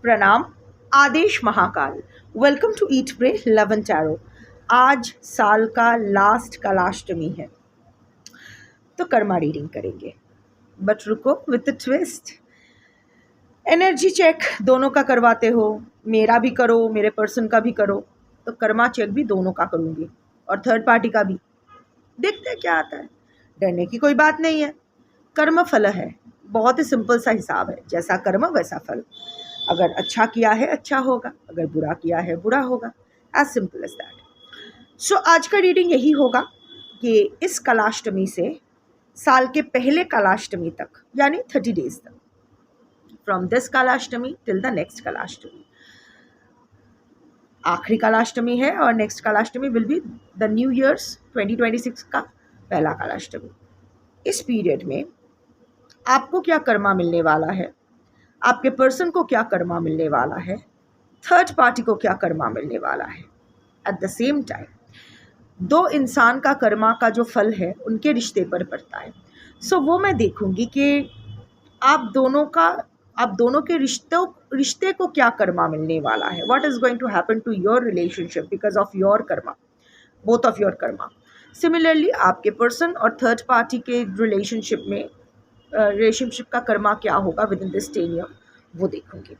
प्रणाम। आदेश Mahakal. Welcome to eat pray love and tarot. आज साल का लास्ट कलाष्टमी है तो कर्मा रीडिंग करेंगे, बट रुको with the twist. Energy check दोनों का करवाते हो, मेरा भी करो मेरे पर्सन का भी करो, तो कर्मा चेक भी दोनों का करूँगी और थर्ड पार्टी का भी। देखते हैं क्या आता है। डरने की कोई बात नहीं है। कर्म फल है, बहुत ही सिंपल सा हिसाब है, जैसा कर्म वैसा फल। अगर अच्छा किया है अच्छा होगा, अगर बुरा किया है बुरा होगा। As simple as that. So आज का रीडिंग यही होगा कि इस कलाष्टमी से साल के पहले कलाष्टमी तक, यानी 30 डेज तक, from this Kalashtami till the next Kalashtami. आखिरी कलाष्टमी है और next Kalashtami will be the new year's 2026 का पहला कलाष्टमी। इस पीरियड में आपको क्या कर्मा मिलने वाला है, आपके पर्सन को क्या कर्मा मिलने वाला है, थर्ड पार्टी को क्या कर्मा मिलने वाला है। एट द सेम टाइम दो इंसान का कर्मा का जो फल है उनके रिश्ते पर पड़ता है। सो वो मैं देखूंगी कि आप दोनों के रिश्ते को क्या कर्मा मिलने वाला है। What is going to happen to your relationship because of your karma, both of your karma. Similarly आपके पर्सन और थर्ड पार्टी के रिलेशनशिप का कर्मा क्या होगा विद इन दिस 10 ईयर, वो देखूंगी।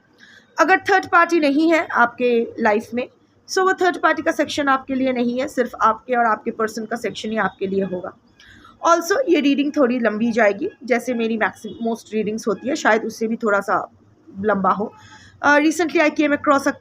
अगर थर्ड पार्टी नहीं है आपके लाइफ में, सो वो थर्ड पार्टी का सेक्शन आपके लिए नहीं है, सिर्फ आपके और आपके पर्सन का सेक्शन ही आपके लिए होगा। ऑल्सो ये रीडिंग थोड़ी लंबी जाएगी, जैसे मेरी मोस्ट रीडिंग्स होती है, शायद उससे भी थोड़ा सा लंबा हो। Recently I came across a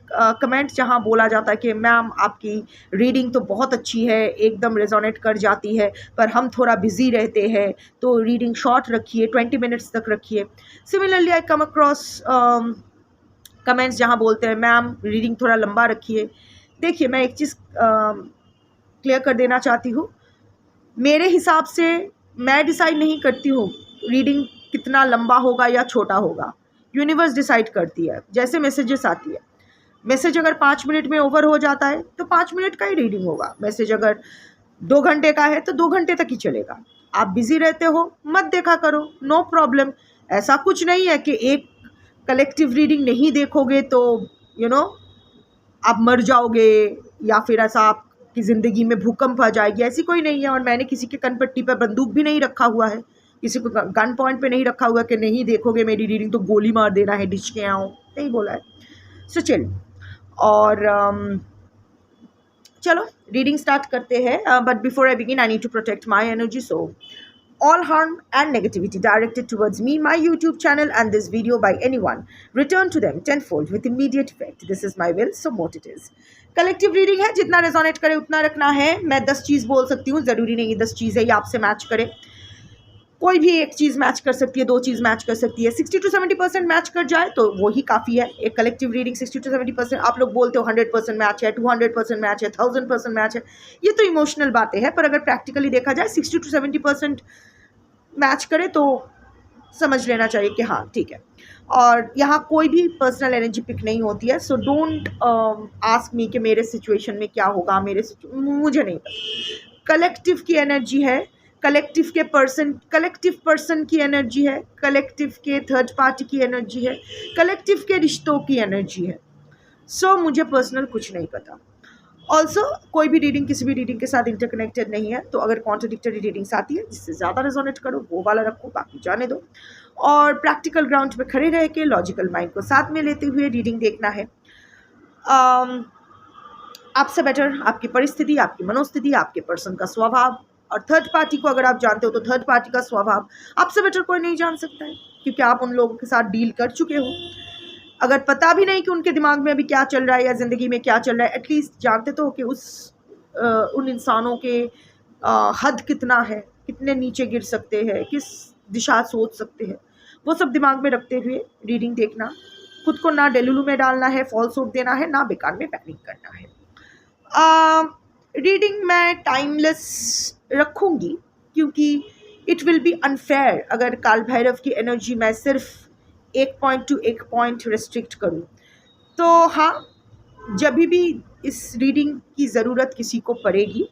comment जहाँ बोला जाता है कि मैम आपकी रीडिंग तो बहुत अच्छी है, एकदम रेजोनेट कर जाती है, पर हम थोड़ा बिजी रहते हैं तो रीडिंग शॉर्ट रखिए, 20 मिनट्स तक रखिए। Similarly I come across comments जहाँ बोलते हैं मैम रीडिंग थोड़ा लंबा रखिए। देखिए, मैं एक चीज़ क्लियर कर देना चाहती हूँ। मेरे हिसाब से मैं डिसाइड नहीं करती हूँ रीडिंग कितना लंबा होगा या छोटा होगा, यूनिवर्स डिसाइड करती है। जैसे मैसेजेस आती है, मैसेज अगर 5 मिनट में ओवर हो जाता है तो 5 मिनट का ही रीडिंग होगा। मैसेज अगर 2 घंटे का है तो 2 घंटे तक ही चलेगा। आप बिजी रहते हो मत देखा करो, नो प्रॉब्लम। ऐसा कुछ नहीं है कि एक कलेक्टिव रीडिंग नहीं देखोगे तो आप मर जाओगे या फिर ऐसा आपकी ज़िंदगी में भूकंप आ जाएगी, ऐसी कोई नहीं है। और मैंने किसी के कनपट्टी पर बंदूक भी नहीं रखा हुआ है, किसी को गन पॉइंट पे नहीं रखा हुआ कि नहीं देखोगे मेरी रीडिंग तो गोली मार देना है, डिच के आओ, नहीं बोला है। सो चलिए, और चलो रीडिंग स्टार्ट करते हैं। But before I begin I need to protect my energy. So all harm and negativity directed towards me, my YouTube channel and this video by anyone, return to them tenfold with immediate effect. This is my will, so what it is. Collective reading है, जितना resonate करे उतना रखना है। मैं 10 चीज़ बोल सकती हूँ, ज़रूरी नहीं 10 चीज़ है ये आपसे मैच करे। कोई भी एक चीज़ मैच कर सकती है, 2 चीज़ मैच कर सकती है। 60 to 70% मैच कर जाए तो वही काफ़ी है। एक कलेक्टिव रीडिंग 60 to 70%, आप लोग बोलते हो 100% मैच है, 200% मैच है, 1000% मैच है, ये तो इमोशनल बातें हैं। पर अगर प्रैक्टिकली देखा जाए 60 to 70% मैच करे तो समझ लेना चाहिए कि हाँ ठीक है। और यहाँ कोई भी पर्सनल एनर्जी पिक नहीं होती है। सो डोंट आस्क मी कि मेरे सिचुएशन में क्या होगा, मुझे नहीं पता। कलेक्टिव की एनर्जी है, कलेक्टिव पर्सन की एनर्जी है, कलेक्टिव के थर्ड पार्टी की एनर्जी है, कलेक्टिव के रिश्तों की एनर्जी है। सो मुझे पर्सनल कुछ नहीं पता। ऑल्सो कोई भी रीडिंग किसी भी रीडिंग के साथ इंटरकनेक्टेड नहीं है, तो अगर कॉन्ट्रडिक्टरी रीडिंग्स आती है जिससे ज़्यादा रेजोनेट करो वो वाला रखो, बाकी जाने दो। और प्रैक्टिकल ग्राउंड पे खड़े रह के लॉजिकल माइंड को साथ में लेते हुए रीडिंग देखना है। आपसे बेटर आपकी परिस्थिति, आपकी मनोस्थिति, आपके पर्सन का स्वभाव और थर्ड पार्टी को अगर आप जानते हो तो थर्ड पार्टी का स्वभाव आपसे बेटर कोई नहीं जान सकता है, क्योंकि आप उन लोगों के साथ डील कर चुके हो। अगर पता भी नहीं कि उनके दिमाग में अभी क्या चल रहा है या ज़िंदगी में क्या चल रहा है, एटलीस्ट जानते तो हो कि उन इंसानों के हद कितना है, कितने नीचे गिर सकते हैं, किस दिशा सोच सकते हैं, वो सब दिमाग में रखते हुए रीडिंग देखना। खुद को ना डेलुलू में डालना है, फॉल्स होप देना है, ना बेकार में पैनिक करना है। रीडिंग मैं टाइमलेस रखूँगी क्योंकि इट विल बी अनफेयर अगर काल भैरव की एनर्जी मैं सिर्फ एक पॉइंट टू एक पॉइंट रिस्ट्रिक्ट करूँ। तो हाँ, जब भी इस रीडिंग की ज़रूरत किसी को पड़ेगी,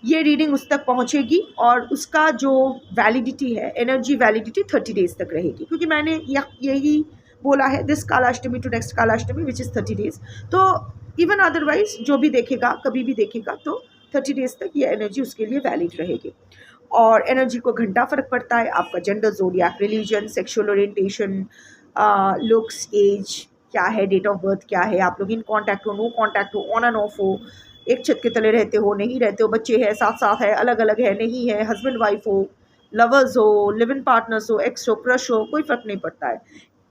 ये रीडिंग उस तक पहुँचेगी और उसका जो वैलिडिटी है, एनर्जी वैलिडिटी 30 डेज़ तक रहेगी, क्योंकि मैंने यही बोला है, this Kalashtami to next Kalashtami which is 30 days. तो इवन अदरवाइज जो भी देखेगा, कभी भी देखेगा, तो 30 डेज तक ये एनर्जी उसके लिए वैलिड रहेगी। और एनर्जी को घंटा फ़र्क पड़ता है, आपका gender, zodiac, religion, sexual orientation, looks, age क्या है, डेट ऑफ बर्थ क्या है, आप लोग इन कॉन्टैक्ट हो, नो कॉन्टैक्ट हो, ऑन एंड ऑफ हो, एक छत के तले रहते हो, नहीं रहते हो, बच्चे हैं, साथ साथ है, अलग अलग है, नहीं है, हस्बैंड वाइफ हो, लवर्स हो, लिव इन पार्टनर्स हो, एक्स हो, क्रश हो, कोई फ़र्क नहीं पड़ता है।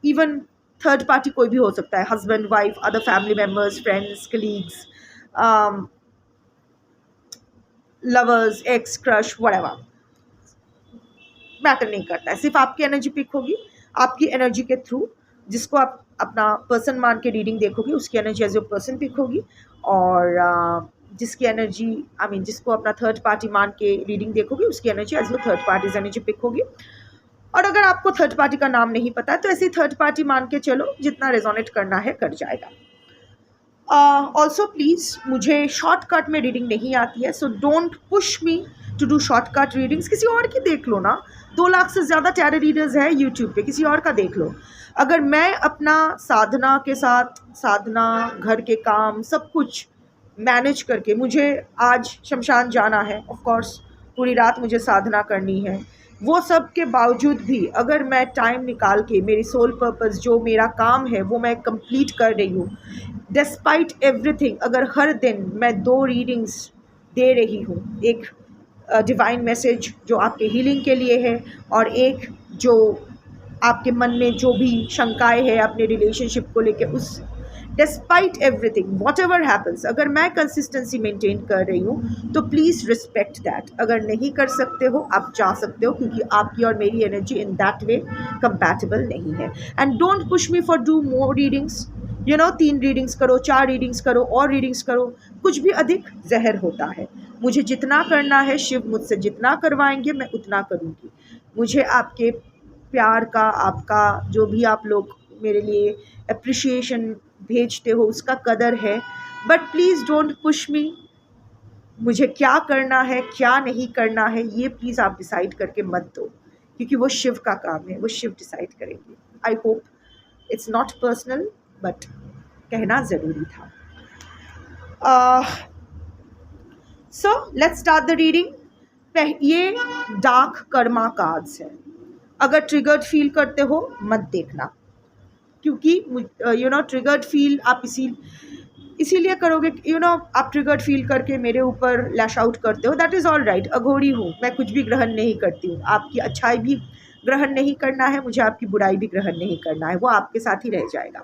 इवन थर्ड पार्टी कोई भी हो सकता है, husband wife, other family members, friends, colleagues, lovers, x, crush, whatever, matter नहीं करता है। सिर्फ आपकी एनर्जी पिक होगी, आपकी एनर्जी के थ्रू जिसको आप अपना पर्सन मान के रीडिंग देखोगे उसकी energy as a person pick होगी, और जिसकी एनर्जी जिसको अपना थर्ड पार्टी मान के रीडिंग देखोगे उसकी energy as a third party's energy pick होगी। और अगर आपको थर्ड पार्टी का नाम नहीं पता है तो ऐसे थर्ड पार्टी मान के चलो, जितना रेजोनेट करना है कर जाएगा। ऑल्सो प्लीज़, मुझे शॉर्टकट में रीडिंग नहीं आती है, so don't push me to do shortcut readings. किसी और की देख लो ना, 2 लाख से ज़्यादा टैरो रीडर्स है यूट्यूब पे, किसी और का देख लो। अगर मैं अपना साधना के साथ, साधना, घर के काम, सब कुछ मैनेज करके, मुझे आज शमशान जाना है, ऑफ कोर्स पूरी रात मुझे साधना करनी है, वो सब के बावजूद भी अगर मैं टाइम निकाल के मेरी सोल पर्पस जो मेरा काम है वो मैं कंप्लीट कर रही हूँ, डिस्पाइट एवरीथिंग, अगर हर दिन मैं 2 रीडिंग्स दे रही हूँ, एक डिवाइन मैसेज जो आपके हीलिंग के लिए है, और एक जो आपके मन में जो भी शंकाएं है अपने रिलेशनशिप को लेके, उस despite everything what ever happens, अगर मैं कंसिस्टेंसी मेंटेन कर रही हूँ तो प्लीज़ रिस्पेक्ट दैट। अगर नहीं कर सकते हो आप जा सकते हो, क्योंकि आपकी और मेरी energy in that way compatible नहीं है। And don't push me for do more readings, 3 readings करो, 4 रीडिंग्स करो, और रीडिंग्स करो, कुछ भी अधिक जहर होता है। मुझे जितना करना है, शिव मुझसे जितना करवाएंगे मैं उतना करूँगी। मुझे आपके प्यार का, आपका जो भी आप लोग मेरे लिए अप्रिशिएशन भेजते हो उसका कदर है, बट प्लीज़ डोंट पुश मी। मुझे क्या करना है, क्या नहीं करना है, ये प्लीज़ आप डिसाइड करके मत दो, क्योंकि वो शिव का काम है, वो शिव डिसाइड करेंगे। I hope it's not personal, but कहना ज़रूरी था। So let's start the reading. ये डार्क कर्मा कार्ड्स हैं, अगर ट्रिगर्ड फील करते हो मत देखना, क्योंकि ट्रिगर्ड फील आप इसीलिए करोगे, आप ट्रिगर्ड फील करके मेरे ऊपर लैश आउट करते हो, दैट इज़ ऑल राइट। अघोरी हूँ मैं, कुछ भी ग्रहण नहीं करती हूँ, आपकी अच्छाई भी ग्रहण नहीं करना है मुझे, आपकी बुराई भी ग्रहण नहीं करना है, वो आपके साथ ही रह जाएगा।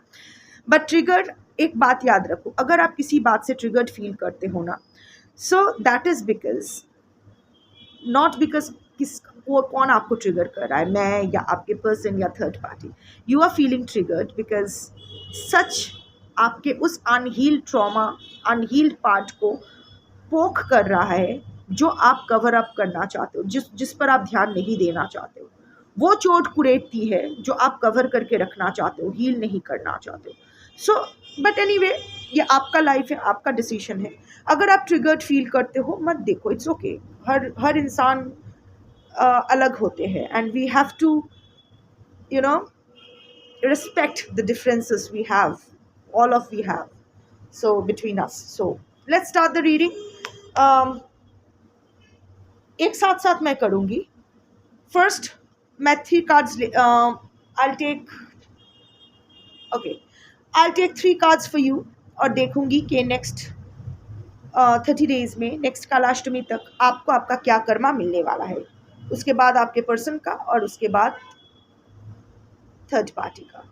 बट ट्रिगर्ड, एक बात याद रखो, अगर आप किसी बात से ट्रिगर्ड फील करते हो ना, so that is because, not because वो कौन आपको ट्रिगर कर रहा है, मैं या आपके पर्सन या third party, you are feeling triggered because सच आपके उस अनहील्ड ट्रॉमा, अनहील्ड पार्ट को पोक कर रहा है, जो आप कवर अप करना चाहते हो, जिस पर आप ध्यान नहीं देना चाहते हो, वो चोट कुरेदती है जो आप कवर करके रखना चाहते हो, हील नहीं करना चाहते हो। सो बट एनीवे, ये आपका लाइफ है, आपका डिसीजन है। अगर आप ट्रिगर्ड फील करते हो मत देखो, इट्स ओके। हर इंसान अलग होते हैं, and we have to respect the differences we have, all of we have, so between us. So let's start the reading. एक साथ साथ मैं करूँगी। फर्स्ट मैं 3 cards, I'll take 3 cards for you, और देखूंगी कि नेक्स्ट 30 डेज में, नेक्स्ट कालाष्टमी तक आपको आपका क्या कर्मा मिलने वाला है, उसके बाद आपके पर्सन का, और उसके बाद थर्ड पार्टी का।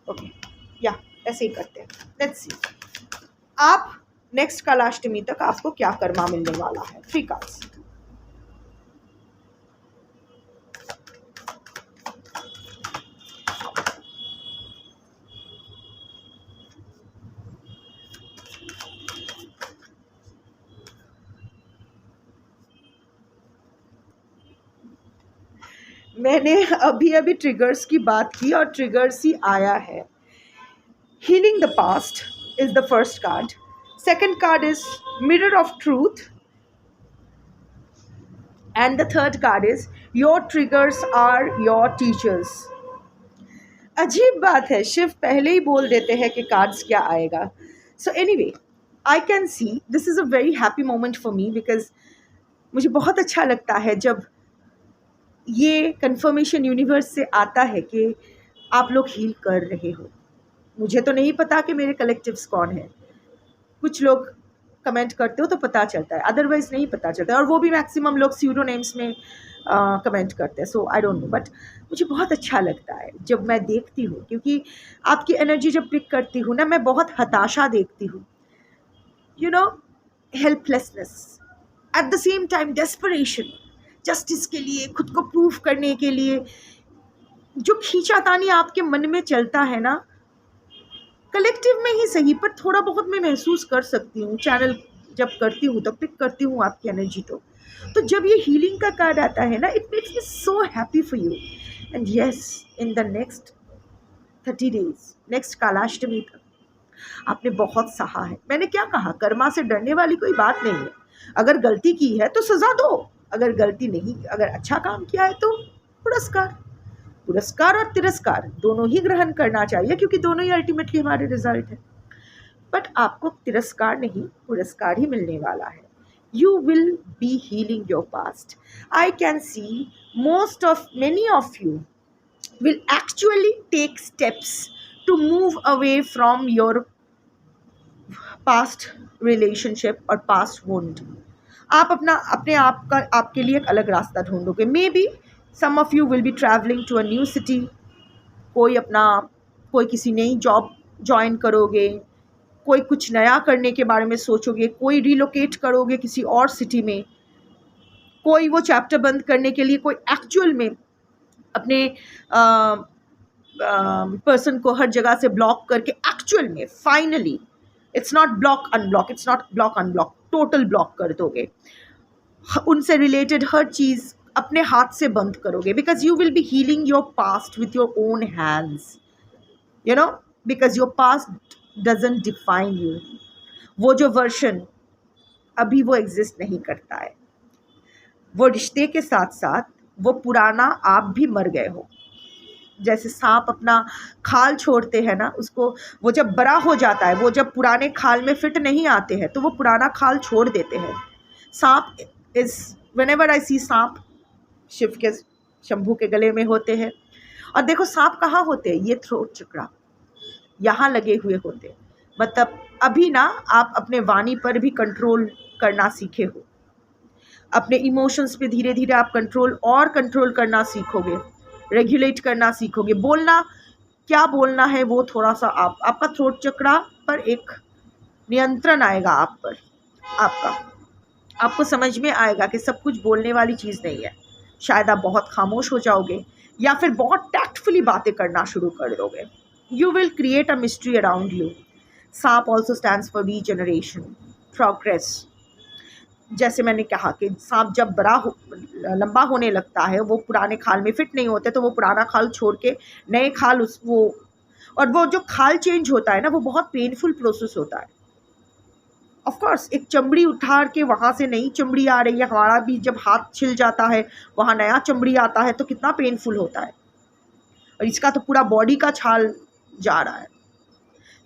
ओके, या ऐसे ही करते हैं। लेट्स सी आप नेक्स्ट कालाष्टमी तक आपको क्या कर्मा मिलने वाला है। 3 कार्ड्स। मैंने अभी ट्रिगर्स की बात की और ट्रिगर्स ही आया है। Healing the past is the first card. Second card is mirror of truth, and the third card is your triggers are your teachers. अजीब बात है, शिव पहले ही बोल देते हैं कि कार्ड्स क्या आएगा. So anyway, I can see this is a very happy moment for me, because मुझे बहुत अच्छा लगता है जब ये कंफर्मेशन यूनिवर्स से आता है कि आप लोग हील कर रहे हो. मुझे तो नहीं पता कि मेरे कलेक्टिव्स कौन है. कुछ लोग कमेंट करते हो तो पता चलता है, अदरवाइज नहीं पता चलता है, और वो भी मैक्सिमम लोग स्यूडोनेम्स में कमेंट करते हैं. So I don't no, but मुझे बहुत अच्छा लगता है जब मैं देखती हूँ, क्योंकि आपकी एनर्जी जब पिक करती हूँ ना, मैं बहुत हताशा देखती हूँ, you know, helplessness, at the same time desperation, justice के लिए, खुद को प्रूफ करने के लिए. जो खींचातानी आपके मन में चलता है ना, कलेक्टिव में ही सही, पर थोड़ा बहुत मैं महसूस कर सकती हूँ. चैनल जब करती हूँ तो पिक करती हूँ आपकी एनर्जी. तो जब ये हीलिंग का कार्ड आता है ना, it makes me so happy for you. And yes, in the next 30 days, next Kalashtami तक आपने बहुत सहा है. मैंने क्या कहा, कर्मा से डरने वाली कोई बात नहीं है. अगर गलती की है तो सजा दो, अगर गलती नहीं, अगर अच्छा काम किया है तो पुरस्कार. पुरस्कार और तिरस्कार दोनों ही ग्रहण करना चाहिए, क्योंकि दोनों ही अल्टीमेटली हमारे रिजल्ट है. बट आपको तिरस्कार नहीं, पुरस्कार ही मिलने वाला है. You will be healing your past. I can see many of you will actually take steps to move away from your past relationship or past wound. आप अपने आप का, आपके लिए एक अलग रास्ता ढूंढोगे. Maybe some of you will be travelling to a new city. कोई किसी नई जॉब ज्वाइन करोगे, कोई कुछ नया करने के बारे में सोचोगे, कोई रिलोकेट करोगे किसी और सिटी में, कोई वो चैप्टर बंद करने के लिए, कोई एक्चुअल में अपने पर्सन को हर जगह से ब्लॉक करके, एक्चुअल में finally it's not block unblock, it's not block unblock, total block कर दोगे. उनसे रिलेटेड हर चीज़ अपने हाथ से बंद करोगे, because you will be healing your past with your own hands, you know, because your past doesn't define you. वो जो वर्शन अभी वो एग्जिस्ट नहीं करता है. वो रिश्ते के साथ साथ वो पुराना आप भी मर गए हो. जैसे सांप अपना खाल छोड़ते हैं ना, उसको वो जब बड़ा हो जाता है, वो जब पुराने खाल में फिट नहीं आते हैं तो वो पुराना खाल छोड़ देते हैं. सांप इज, व्हेनेवर आई सी सांप, शिव के, शंभू के गले में होते हैं. और देखो सांप कहाँ होते हैं, ये थ्रोट चक्रा यहाँ लगे हुए होते. मतलब अभी ना आप अपने वाणी पर भी कंट्रोल करना सीखे हो, अपने इमोशंस पे धीरे धीरे आप कंट्रोल करना सीखोगे, रेगुलेट करना सीखोगे. बोलना, क्या बोलना है वो थोड़ा सा आपका थ्रोट चक्रा पर एक नियंत्रण आएगा आप पर. आपको समझ में आएगा कि सब कुछ बोलने वाली चीज़ नहीं है. शायद आप बहुत खामोश हो जाओगे या फिर बहुत टैक्टफुली बातें करना शुरू कर दोगे. You will create a mystery around you. सांप also stands for regeneration, progress. जैसे मैंने कहा कि सांप जब लंबा होने लगता है, वो पुराने खाल में फिट नहीं होते, तो वो पुराना खाल छोड़ के नए खाल और वो जो खाल चेंज होता है ना, वो बहुत पेनफुल प्रोसेस होता है. ऑफ कोर्स एक चमड़ी उठा के वहाँ से नई चमड़ी आ रही है, हमारा भी जब हाथ छिल जाता है वहाँ नया चमड़ी आता है तो कितना पेनफुल होता है. और इसका तो पूरा बॉडी का छाल जा रहा है.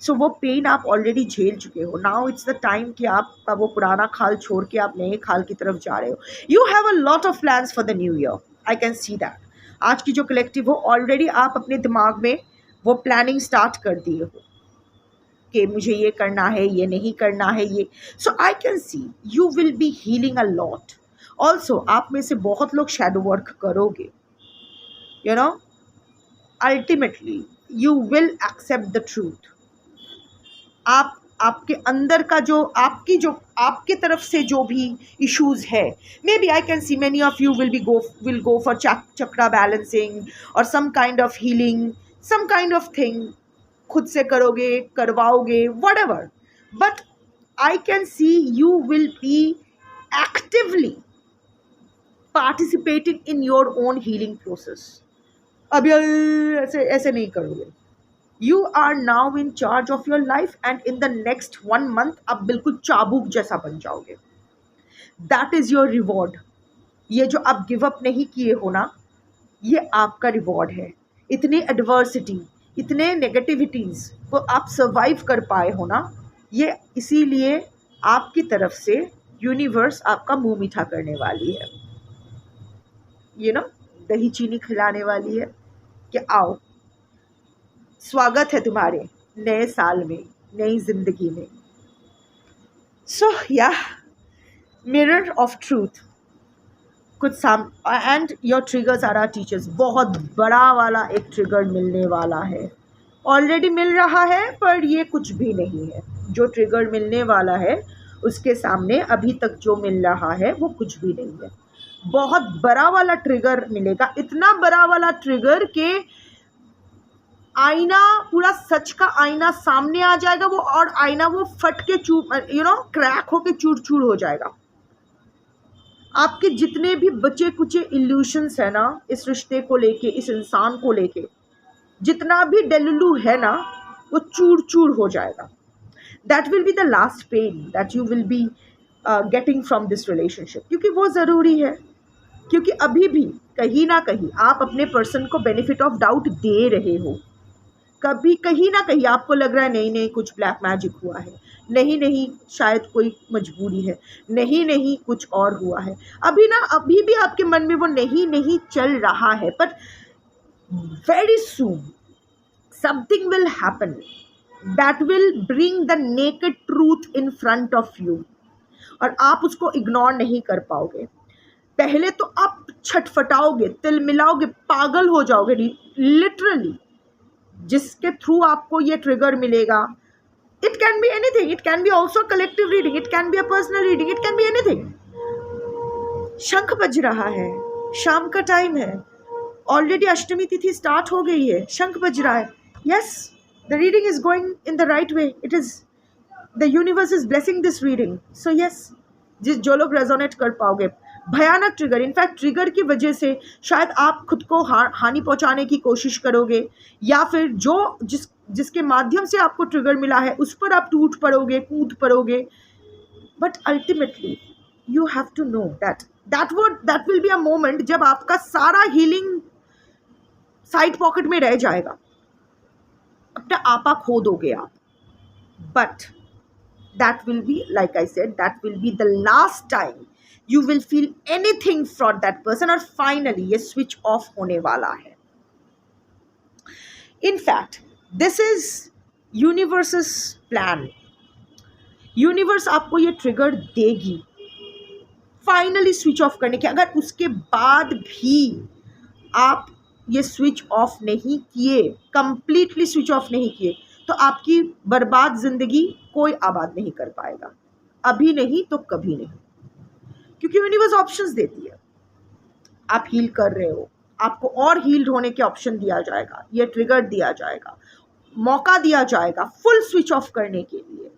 सो वो पेन आप ऑलरेडी झेल चुके हो. नाउ इट्स द टाइम कि आपका वो पुराना खाल छोड़ के आप नए खाल की तरफ जा रहे हो. You have a lot of plans for the new year. I can see that. आज की जो कलेक्टिव हो, ऑलरेडी आप अपने दिमाग में वो प्लानिंग स्टार्ट कर दिए हो कि मुझे ये करना है, ये नहीं करना है, ये. So I can see you will be healing a lot. Also आप में से बहुत लोग शैडो वर्क करोगे. You know, ultimately you will accept the truth. आपके अंदर का जो आपके तरफ से जो भी issues है, maybe I can see many of you will go for chakra balancing or some kind of healing, some kind of thing. खुद से करोगे, करवाओगे, whatever. But I can see you will be actively participating in your own healing process. अब ऐसे नहीं करोगे. You are now in charge of your life and in the next 1 month आप बिल्कुल चाबुक जैसा बन जाओगे. That is your reward. ये जो आप गिव अप नहीं किए हो ना, ये आपका रिवॉर्ड है. इतनी एडवर्सिटी, इतने नेगेटिविटीज़ को आप सर्वाइव कर पाए हो ना, ये इसीलिए आपकी तरफ से यूनिवर्स आपका मुंह मीठा करने वाली है, दही चीनी खिलाने वाली है कि आओ, स्वागत है तुम्हारे नए साल में, नई जिंदगी में। सो मिरर ऑफ ट्रूथ, कुछ and your triggers are are teachers. बहुत बड़ा वाला एक ट्रिगर मिलने वाला है, ऑलरेडी मिल रहा है, पर ये कुछ भी नहीं है। जो ट्रिगर मिलने वाला है उसके सामने अभी तक जो मिल रहा है वो कुछ भी नहीं है। बहुत बड़ा वाला ट्रिगर मिलेगा, इतना बड़ा वाला ट्रिगर के आईना, पूरा सच का आईना सामने आ जाएगा वो, और आईना वो फट के क्रैक होके चूर चूर हो जाएगा। आपके जितने भी बचे कुचे इल्यूशंस है ना इस रिश्ते को लेके, इस इंसान को लेके, जितना भी डेलुलू है ना वो चूर चूर हो जाएगा। That will be the last pain that you will be getting from this relationship, क्योंकि वो ज़रूरी है। क्योंकि अभी भी कहीं ना कहीं आप अपने पर्सन को बेनिफिट ऑफ डाउट दे रहे हो। कभी कहीं ना कहीं आपको लग रहा है नहीं कुछ ब्लैक मैजिक हुआ है, नहीं शायद कोई मजबूरी है, नहीं कुछ और हुआ है। अभी भी आपके मन में वो नहीं चल रहा है, but very soon something will happen that will bring the naked truth in front of you, और आप उसको इग्नोर नहीं कर पाओगे। पहले तो आप छटफटाओगे, तिल मिलाओगे, पागल हो जाओगे लिटरली, जिसके थ्रू आपको ये ट्रिगर मिलेगा। It can be anything, it can be also collective reading, it can be a personal reading, it can be anything. शंख बज रहा है, शाम का टाइम है, ऑलरेडी अष्टमी तिथि स्टार्ट हो गई है, शंख बज रहा है। Yes, the reading is going in the right way, it is the universe is blessing this reading. So yes, जो लोग रेजोनेट कर पाओगे, भयानक ट्रिगर, इनफैक्ट ट्रिगर की वजह से शायद आप खुद को हानि पहुंचाने की कोशिश करोगे, या फिर जिसके माध्यम से आपको ट्रिगर मिला है उस पर आप टूट पड़ोगे, कूद पड़ोगे। But ultimately you have to know that will be a moment जब आपका सारा हीलिंग साइड पॉकेट में रह जाएगा, अपना आपा खो दोगे आप। But that will be, like I said, that will be the last time you will feel anything from that person, और finally ये switch off होने वाला है। In fact, this is universe's plan. Universe आपको ये ट्रिगर देगी finally switch off करने के। अगर उसके बाद भी आप ये स्विच ऑफ नहीं किए, कंप्लीटली स्विच ऑफ नहीं किए, तो आपकी बर्बाद ज़िंदगी कोई आबाद नहीं कर पाएगा, अभी नहीं तो कभी नहीं। क्योंकि यूनिवर्स ऑप्शंस देती है, आप हील कर रहे हो, आपको और हील्ड होने के ऑप्शन दिया जाएगा, ये ट्रिगर दिया जाएगा, मौका दिया जाएगा फुल स्विच ऑफ करने के लिए।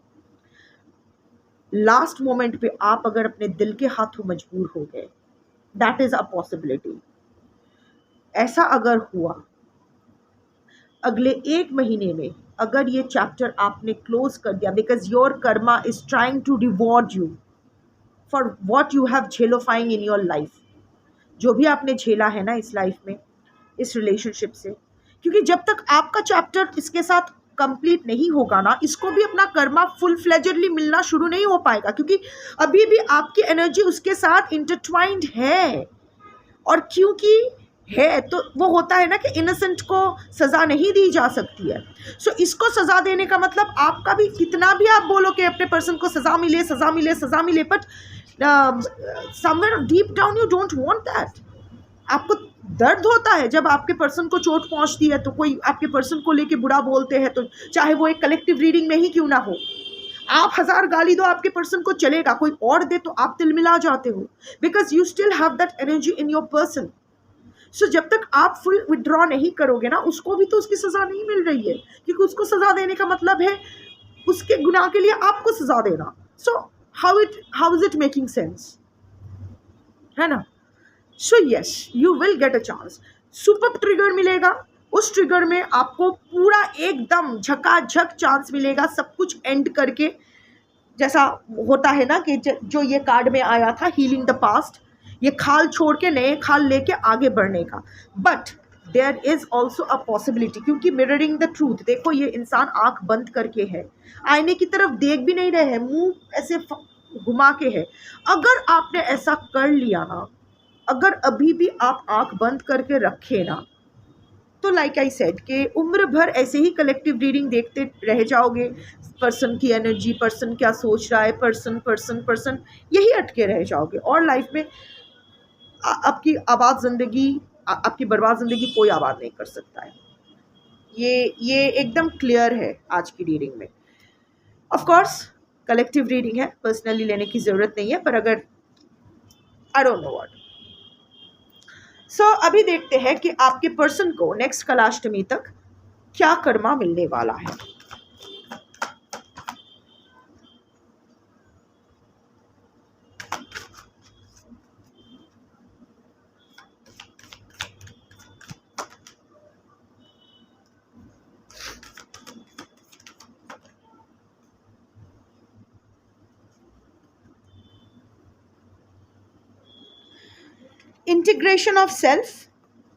लास्ट मोमेंट पे आप अगर अपने दिल के हाथों मजबूर हो गए, दैट इज अ पॉसिबिलिटी। ऐसा अगर हुआ अगले 1 महीने में, अगर ये चैप्टर आपने क्लोज कर दिया, because your karma is trying to reward you for what you have झेलोफाइंग इन योर लाइफ, जो भी आपने झेला है ना इस लाइफ में, इस रिलेशनशिप से। क्योंकि जब तक आपका चैप्टर इसके साथ कंप्लीट नहीं होगा ना, इसको भी अपना कर्मा फुल फ्लेजरली मिलना शुरू नहीं हो पाएगा, क्योंकि अभी भी आपकी एनर्जी उसके साथ इंटरट्वाइंड है। और क्योंकि है तो वो होता है ना कि इनोसेंट को सज़ा नहीं दी जा सकती है। सो इसको सज़ा देने का मतलब आपका भी, कितना भी आप बोलो कि अपने पर्सन को सज़ा मिले सज़ा मिले सज़ा मिले, but somewhere deep down you don't want that. आपको दर्द होता है जब आपके पर्सन को चोट पहुंचती है, तो कोई आपके पर्सन को लेके बुरा बोलते हैं, तो चाहे वो एक कलेक्टिव रीडिंग में ही क्यों ना हो, आप 1000 गाली दो आपके पर्सन को चलेगा, कोई और दे तो आप तिलमिला जाते हो, because you still have that energy in your person. So जब तक आप फुल विड्रॉ नहीं करोगे ना, उसको भी तो उसकी सज़ा नहीं मिल रही है, क्योंकि उसको सज़ा देने का मतलब है उसके गुनाह के लिए आपको सज़ा देना। So how is it making sense, है ना? So yes, you will get a chance, super trigger मिलेगा। उस ट्रिगर में आपको पूरा एकदम झकाझक चांस मिलेगा, सब कुछ एंड करके, जैसा होता है ना कि जो ये कार्ड में आया था, हीलिंग द पास्ट, ये खाल छोड़ के नए खाल लेके आगे बढ़ने का। But there is also a possibility, क्योंकि मिररिंग द ट्रूथ, देखो ये इंसान आंख बंद करके है, आईने की तरफ देख भी नहीं रहे हैं, मुंह ऐसे घुमा के है। अगर आपने ऐसा कर लिया ना, अगर अभी भी आप आंख बंद करके रखे ना, तो लाइक आई सेड कि उम्र भर ऐसे ही कलेक्टिव रीडिंग देखते रह जाओगे। पर्सन की एनर्जी, पर्सन क्या सोच रहा है, पर्सन पर्सन पर्सन, यही अटके रह जाओगे और लाइफ में आपकी आबाद ज़िंदगी, आपकी बर्बाद ज़िंदगी कोई आबाद नहीं कर सकता है। ये एकदम क्लियर है आज की रीडिंग में। ऑफ कोर्स कलेक्टिव रीडिंग है, पर्सनली लेने की ज़रूरत नहीं है, पर अगर आई डोंट नो व्हाट। सो अभी देखते हैं कि आपके पर्सन को नेक्स्ट कलाष्टमी तक क्या कर्मा मिलने वाला है। Integration of self,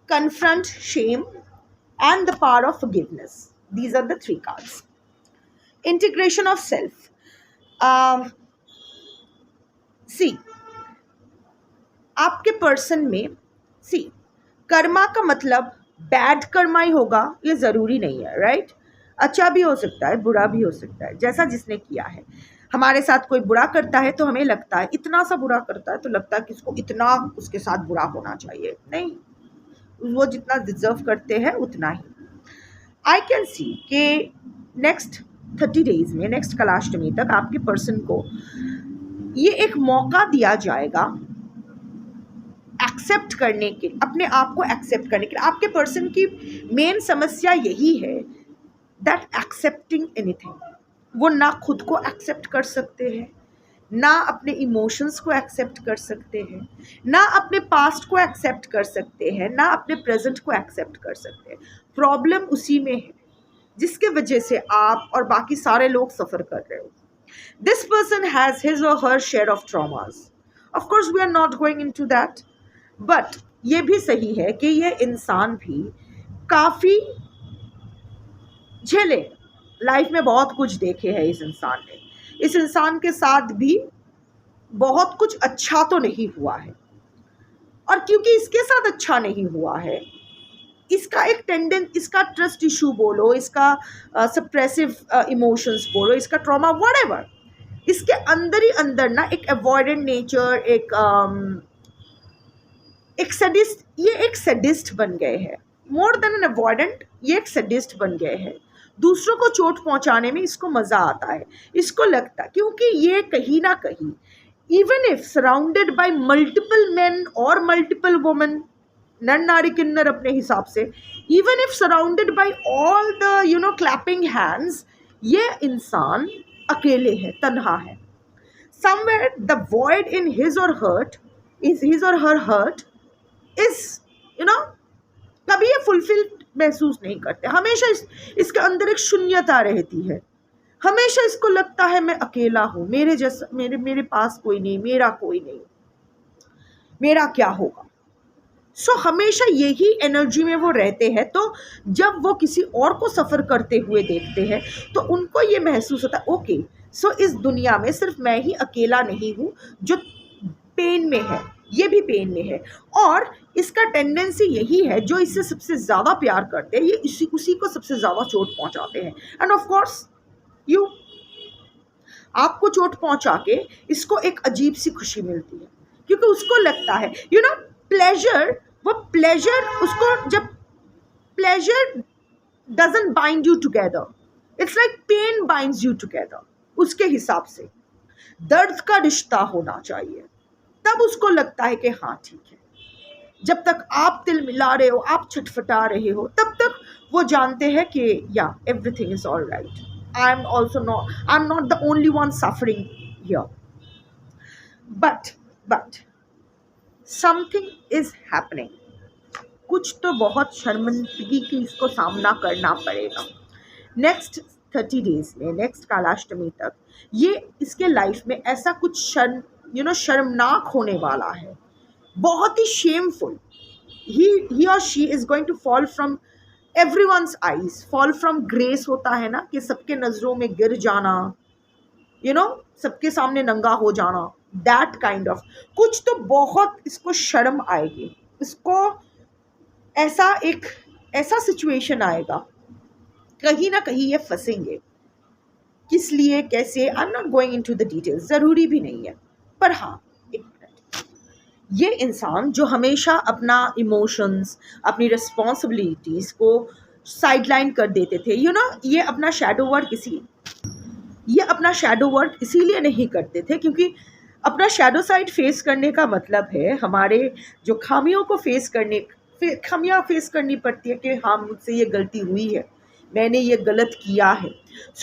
confront shame, and the power of forgiveness. These are the three cards. Integration of self. See, आपके पर्सन में सी कर्मा का मतलब बैड कर्मा ही होगा ये ज़रूरी नहीं है, राइट? अच्छा भी हो सकता है, बुरा भी हो सकता है, जैसा जिसने किया है। हमारे साथ कोई बुरा करता है तो हमें लगता है, इतना सा बुरा करता है तो लगता है कि इसको इतना उसके साथ बुरा होना चाहिए। नहीं, वो जितना डिजर्व करते हैं उतना ही। आई कैन सी कि नेक्स्ट 30 डेज में, नेक्स्ट कलाष्टमी तक आपके पर्सन को ये एक मौका दिया जाएगा एक्सेप्ट करने के, अपने आप को एक्सेप्ट करने के लिए। आपके पर्सन की मेन समस्या यही है दैट एक्सेप्टिंग एनीथिंग। वो ना खुद को एक्सेप्ट कर सकते हैं, ना अपने इमोशंस को एक्सेप्ट कर सकते हैं, ना अपने पास्ट को एक्सेप्ट कर सकते हैं, ना अपने प्रेजेंट को एक्सेप्ट कर सकते हैं। प्रॉब्लम उसी में है जिसके वजह से आप और बाकी सारे लोग सफ़र कर रहे हो। This person has his or her share of traumas. Of course we are not going into that, but ये भी सही है कि ये इंसान भी काफ़ी झेले, लाइफ में बहुत कुछ देखे है इस इंसान ने। इस इंसान के साथ भी बहुत कुछ अच्छा तो नहीं हुआ है, और क्योंकि इसके साथ अच्छा नहीं हुआ है, इसका एक इसका ट्रस्ट इशू बोलो, इसका सप्रेसिव इमोशंस बोलो, इसका ट्रॉमा, व्हाटएवर, इसके अंदर ही अंदर ना एक अवॉइडेंट नेचर, एक सडिस्ट, ये एक सडिस्ट बन गए हैं। मोर देन एन अवॉइडेंट, ये एक सडिस्ट बन गए हैं। दूसरों को चोट पहुंचाने में इसको मज़ा आता है। इसको लगता है क्योंकि ये कहीं ना कहीं, even if surrounded by multiple main और मल्टीपल वुमेन, नर नारी किन्नर अपने हिसाब से, even if surrounded by all the clapping hands, ये इंसान अकेले है, तन्हा है। Somewhere the void in his or her hurt is कभी ये फुलफिल महसूस नहीं करते। हमेशा इसके अंदर एक शून्यता रहती है। हमेशा इसको लगता है मैं अकेला हूँ, मेरे जैसा, मेरे पास कोई नहीं, मेरा कोई नहीं, मेरा क्या होगा। सो हमेशा यही एनर्जी में वो रहते हैं। तो जब वो किसी और को सफ़र करते हुए देखते हैं तो उनको ये महसूस होता है, ओके सो इस दुनिया में सिर्फ मैं ही अकेला नहीं हूँ जो पेन में है, ये भी पेन में है। और इसका टेंडेंसी यही है, जो इससे सबसे ज़्यादा प्यार करते हैं ये उसी को सबसे ज़्यादा चोट पहुँचाते हैं। एंड ऑफ कोर्स आपको चोट पहुँचा के इसको एक अजीब सी खुशी मिलती है, क्योंकि उसको लगता है प्लेजर, वो प्लेजर उसको, जब pleasure doesn't bind you together, it's like pain binds you together. उसके हिसाब से दर्द का रिश्ता होना चाहिए, तब उसको लगता है कि हाँ ठीक है। जब तक आप दिल मिला रहे हो, आप छटफटा रहे हो, तब तक वो जानते हैं कि या everything is all right, I am not the only one suffering here. But something is happening. कुछ तो बहुत शर्मिंदगी की इसको सामना करना पड़ेगा नेक्स्ट 30 डेज में, नेक्स्ट कालाष्टमी तक। ये इसके लाइफ में ऐसा कुछ शर्मनाक होने वाला है, बहुत ही शेमफुल। ही और she is going to fall from everyone's eyes. Fall from grace होता है ना, कि सबके नजरों में गिर जाना, सबके सामने नंगा हो जाना, दैट काइंड ऑफ कुछ. तो बहुत इसको शर्म आएगी, इसको ऐसा सिचुएशन आएगा, कहीं ना कहीं ये फंसेंगे. किस लिए, कैसे, आई am not going into the details, ज़रूरी भी नहीं है. पर हाँ, एक मिनट, ये इंसान जो हमेशा अपना इमोशंस, अपनी रिस्पॉन्सिबिलिटीज़ को साइडलाइन कर देते थे, ये अपना शैडो वर्क इसीलिए नहीं करते थे क्योंकि अपना शैडो साइड फेस करने का मतलब है हमारे जो खामियों फेस करनी पड़ती है कि हाँ, मुझसे ये गलती हुई है, मैंने ये गलत किया है.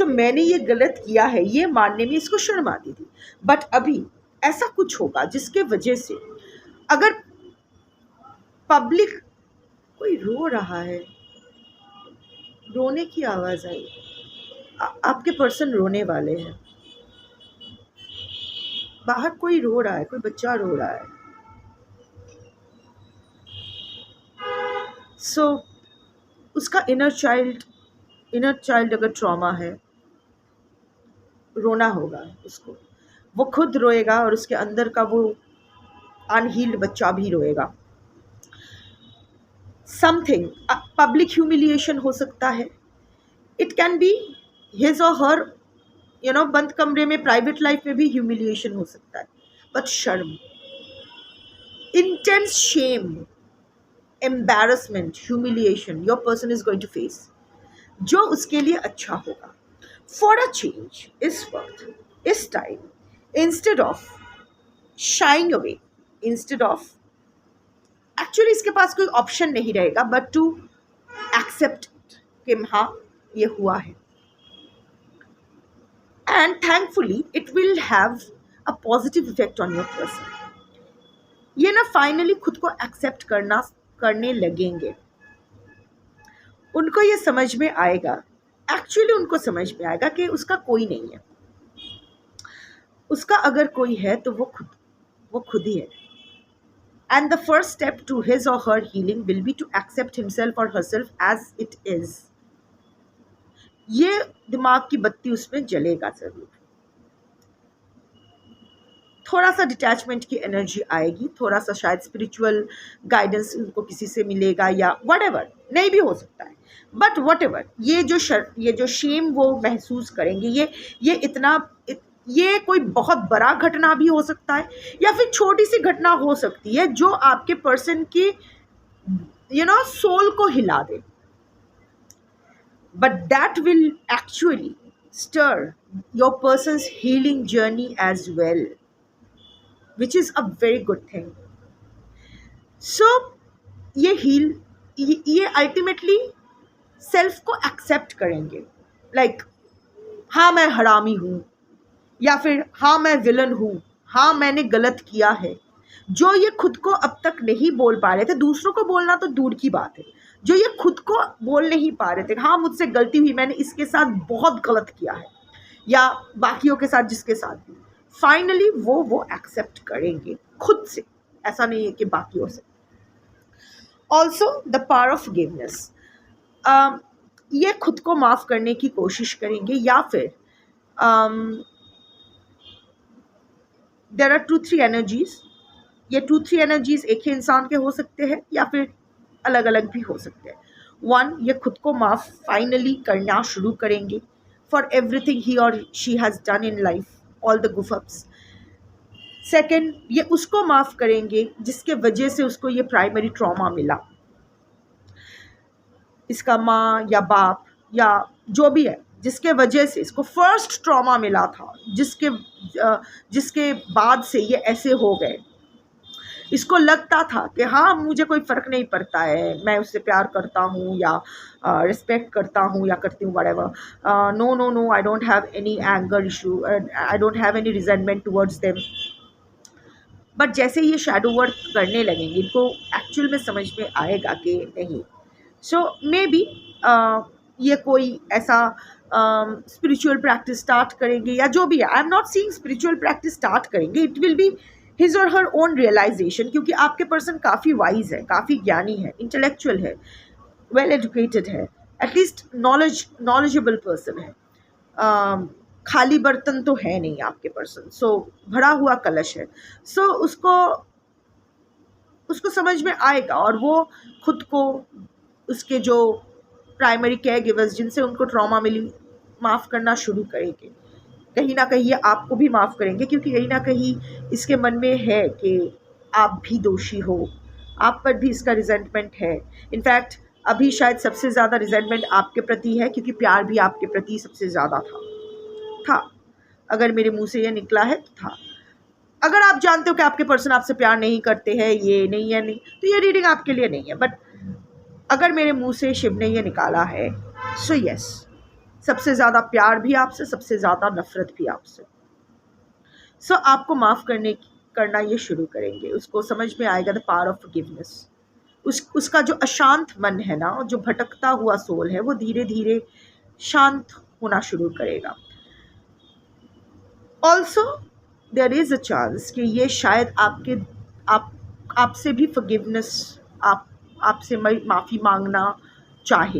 मैंने ये गलत किया है, ये मानने में इसको शर्म आती थी. बट अभी ऐसा कुछ होगा जिसके वजह से, अगर पब्लिक, कोई रो रहा है, रोने की आवाज़ आई, आपके पर्सन रोने वाले हैं. बाहर कोई रो रहा है, कोई बच्चा रो रहा है. सो उसका इनर चाइल्ड अगर ट्रॉमा है, रोना होगा उसको. वो खुद रोएगा और उसके अंदर का वो अनहील्ड बच्चा भी रोएगा. समथिंग पब्लिक ह्यूमिलिएशन हो सकता है. It can be his or हर, बंद कमरे में प्राइवेट लाइफ में भी ह्यूमिलिएशन हो सकता है. बट शर्म, intense shame, embarrassment, humiliation your person is going to face, जो उसके लिए अच्छा होगा. फॉर अ चेंज इस वक्त, इस time, instead of sharing away, instead of, actually इसके पास कोई ऑप्शन नहीं रहेगा बट टू एक्सेप्ट कि हाँ, ये हुआ है. And thankfully it will have a positive effect on your person. ये ना फाइनली खुद को एक्सेप्ट करने लगेंगे. उनको ये समझ में आएगा, एक्चुअली उनको समझ में आएगा कि उसका कोई नहीं है. उसका अगर कोई है तो वो खुद ही है. And the first step to his or her healing will be to accept himself or herself as it is. ये दिमाग की बत्ती उसमें जलेगा जरूर. थोड़ा सा डिटैचमेंट की एनर्जी आएगी, थोड़ा सा शायद स्पिरिचुअल गाइडेंस उनको किसी से मिलेगा या व्हाटएवर, नहीं भी हो सकता है. बट व्हाटएवर, ये जो शेम वो महसूस करेंगे, ये कोई बहुत बड़ा घटना भी हो सकता है या फिर छोटी सी घटना हो सकती है जो आपके पर्सन की सोल को हिला दे. But that will actually stir your person's healing journey as well, which is a very good thing. So ये अल्टीमेटली सेल्फ को एक्सेप्ट करेंगे. लाइक हाँ, मैं हरामी हूँ, या फिर हाँ, मैं विलन हूँ, हाँ, मैंने गलत किया है. जो ये खुद को अब तक नहीं बोल पा रहे थे, दूसरों को बोलना तो दूर की बात है, जो ये खुद को बोल नहीं पा रहे थे, हाँ, मुझसे गलती हुई, मैंने इसके साथ बहुत गलत किया है, या बाकियों के साथ, जिसके साथ भी, फाइनली वो एक्सेप्ट करेंगे खुद से. ऐसा नहीं है कि बाकियों से. Also the power of forgiveness, ये खुद को माफ़ करने की कोशिश करेंगे, या फिर देयर आर 2-3 एनर्जीज. ये 2-3 एनर्जीज एक ही इंसान के हो सकते हैं या फिर अलग अलग भी हो सकते हैं. 1, ये खुद को माफ़ फाइनली करना शुरू करेंगे फॉर एवरीथिंग ही और she has done in life, all the goofups. 2, ये उसको माफ़ करेंगे जिसके वजह से उसको ये प्राइमरी ट्रॉमा मिला, इसका माँ या बाप या जो भी है, जिसके वजह से इसको फर्स्ट ट्रॉमा मिला था, जिसके बाद से ये ऐसे हो गए. इसको लगता था कि हाँ, मुझे कोई फ़र्क नहीं पड़ता है, मैं उससे प्यार करता हूँ या रिस्पेक्ट करता हूँ या करती हूँ, whatever. No, I don't have any anger issue, I don't have any resentment towards them. But जैसे ये शैडो वर्क करने लगेंगे, इनको एक्चुअल में समझ में आएगा कि नहीं. सो मे बी ये कोई ऐसा स्पिरिचुअल प्रैक्टिस स्टार्ट करेंगे या जो भी है. आई am not seeing spiritual practice start करेंगे. It will be his or her own realisation, क्योंकि आपके पर्सन काफ़ी वाइज है, काफ़ी ज्ञानी है, इंटेलेक्चुअल है, वेल एजुकेटेड है, एटलीस्ट नॉलेजेबल पर्सन है। खाली बर्तन तो है नहीं आपके पर्सन, सो भरा हुआ कलश है। सो उसको समझ में आएगा और वो खुद को, उसके जो प्राइमरी केयर गिवर्स जिनसे उनको ट्रॉमा मिली, माफ़ करना शुरू करेंगे। कहीं ना कहीं ये आपको भी माफ़ करेंगे, क्योंकि कहीं ना कहीं इसके मन में है कि आप भी दोषी हो, आप पर भी इसका रिजेंटमेंट है। इनफैक्ट अभी शायद सबसे ज़्यादा रिजेंटमेंट आपके प्रति है, क्योंकि प्यार भी आपके प्रति सबसे ज़्यादा था। अगर मेरे मुंह से ये निकला है तो था। अगर आप जानते हो कि आपके पर्सन आपसे प्यार नहीं करते हैं, ये नहीं है नहीं, तो ये रीडिंग आपके लिए नहीं है। बट अगर मेरे मुंह से शिव ने ये निकाला है, सो यस, सबसे ज़्यादा प्यार भी आपसे, सबसे ज़्यादा नफरत भी आपसे। सो आपको माफ़ करना ये शुरू करेंगे। उसको समझ में आएगा द पावर ऑफ फॉरगिवनेस। उसका जो अशांत मन है ना, जो भटकता हुआ सोल है, वो धीरे धीरे शांत होना शुरू करेगा। Also there is a chance कि ये शायद आपसे भी फॉरगिवनेस, आपसे माफ़ी मांगना चाहे।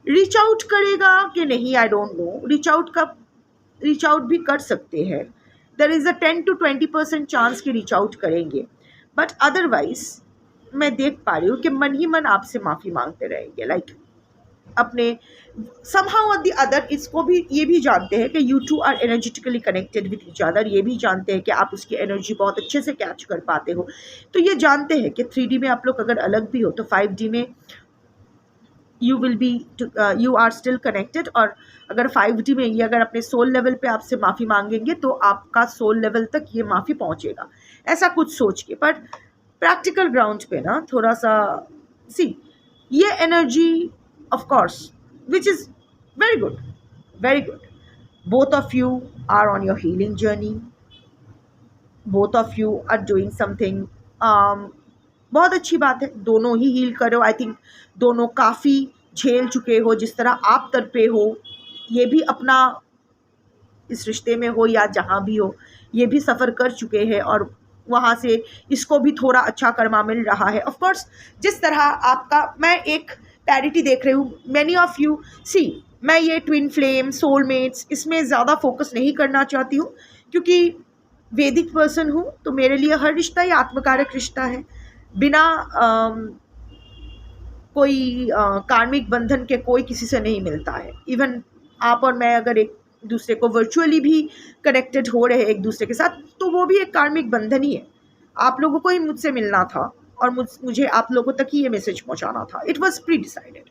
रीच आउट करेगा कि नहीं, I don't know. Reach out भी कर सकते हैं। There is a 10 to 20% chance कि रीच आउट करेंगे, बट अदरवाइज मैं देख पा रही हूँ कि मन ही मन आपसे माफ़ी मांगते रहेंगे। लाइक अपने somehow or the other, इसको भी, ये भी जानते हैं कि you two are energetically connected with each other। ये भी जानते हैं कि आप उसकी एनर्जी बहुत अच्छे से कैच कर पाते हो। तो ये जानते हैं कि 3D में आप लोग अगर अलग भी हो तो 5D में you are still connected। और अगर 5D में ये अगर अपने सोल लेवल पे आपसे माफ़ी मांगेंगे तो आपका सोल लेवल तक ये माफ़ी पहुँचेगा, ऐसा कुछ सोच के। पर प्रैक्टिकल ग्राउंड पे ना थोड़ा सा ये energy, of course, which is very good, very good. Both of you are on your healing journey. Both of you are doing something, बहुत अच्छी बात है। दोनों ही हील करो। आई थिंक दोनों काफ़ी झेल चुके हो, जिस तरह आप तड़पे हो, ये भी अपना, इस रिश्ते में हो या जहाँ भी हो, ये भी सफ़र कर चुके हैं और वहाँ से इसको भी थोड़ा अच्छा कर्मा मिल रहा है। ऑफ कोर्स जिस तरह आपका, मैं एक पैरिटी देख रही हूँ, मैनी ऑफ यू मैं ये ट्विन फ्लेम, सोलमेट्स, इसमें ज़्यादा फोकस नहीं करना चाहती हूँ, क्योंकि वैदिक पर्सन हूँ तो मेरे लिए हर रिश्ता ही आत्मकारक रिश्ता है। बिना कोई कार्मिक बंधन के कोई किसी से नहीं मिलता है। इवन आप और मैं अगर एक दूसरे को वर्चुअली भी कनेक्टेड हो रहे हैं एक दूसरे के साथ, तो वो भी एक कार्मिक बंधन ही है। आप लोगों को ही मुझसे मिलना था और मुझे आप लोगों तक ही ये मैसेज पहुंचाना था। It was predecided.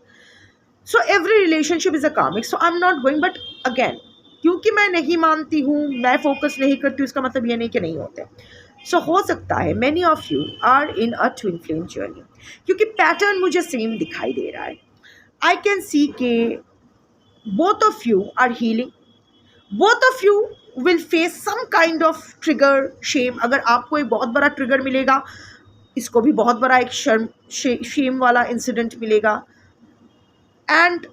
So every relationship is a karmic. So I am not going, but again क्योंकि मैं नहीं मानती हूँ, मैं फोकस नहीं करती हूँ, इसका मतलब ये नहीं कि नहीं होते। सो हो सकता है many of you are in a twin flame journey, क्योंकि पैटर्न मुझे सेम दिखाई दे रहा है। आई कैन सी के both of you are healing, both of you will face some kind of trigger, shame. अगर आपको एक बहुत बड़ा ट्रिगर मिलेगा, इसको भी बहुत बड़ा एक शेम वाला इंसिडेंट मिलेगा, एंड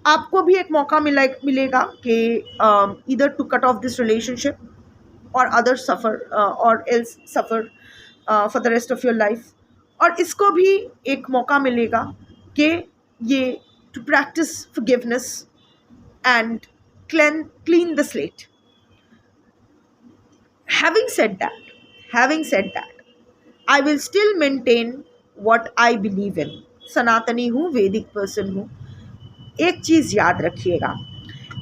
आपको भी एक मौका मिलेगा कि either to cut off this relationship और अदर सफ़र और else suffer for the rest of your life. और इसको भी एक मौका मिलेगा कि ये to practice forgiveness and clean the slate. Having said that, I will still maintain what I believe in. सनातनी हूँ, वैदिक पर्सन हूँ। एक चीज़ याद रखिएगा,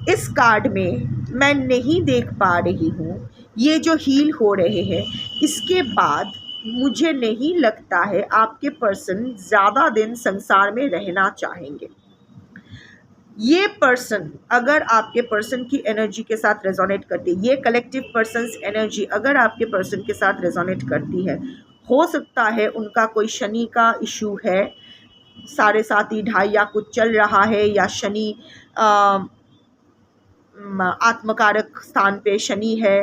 इस कार्ड में मैं नहीं देख पा रही हूँ ये जो हील हो रहे हैं, इसके बाद मुझे नहीं लगता है आपके पर्सन ज़्यादा दिन संसार में रहना चाहेंगे। ये पर्सन अगर आपके पर्सन की एनर्जी के साथ रेजोनेट करती है, ये कलेक्टिव पर्सन्स एनर्जी अगर आपके पर्सन के साथ रेजोनेट करती है, हो सकता है उनका कोई शनि का इशू है, 7.5 ढाई या कुछ चल रहा है, या शनि आत्मकारक स्थान पे शनि है,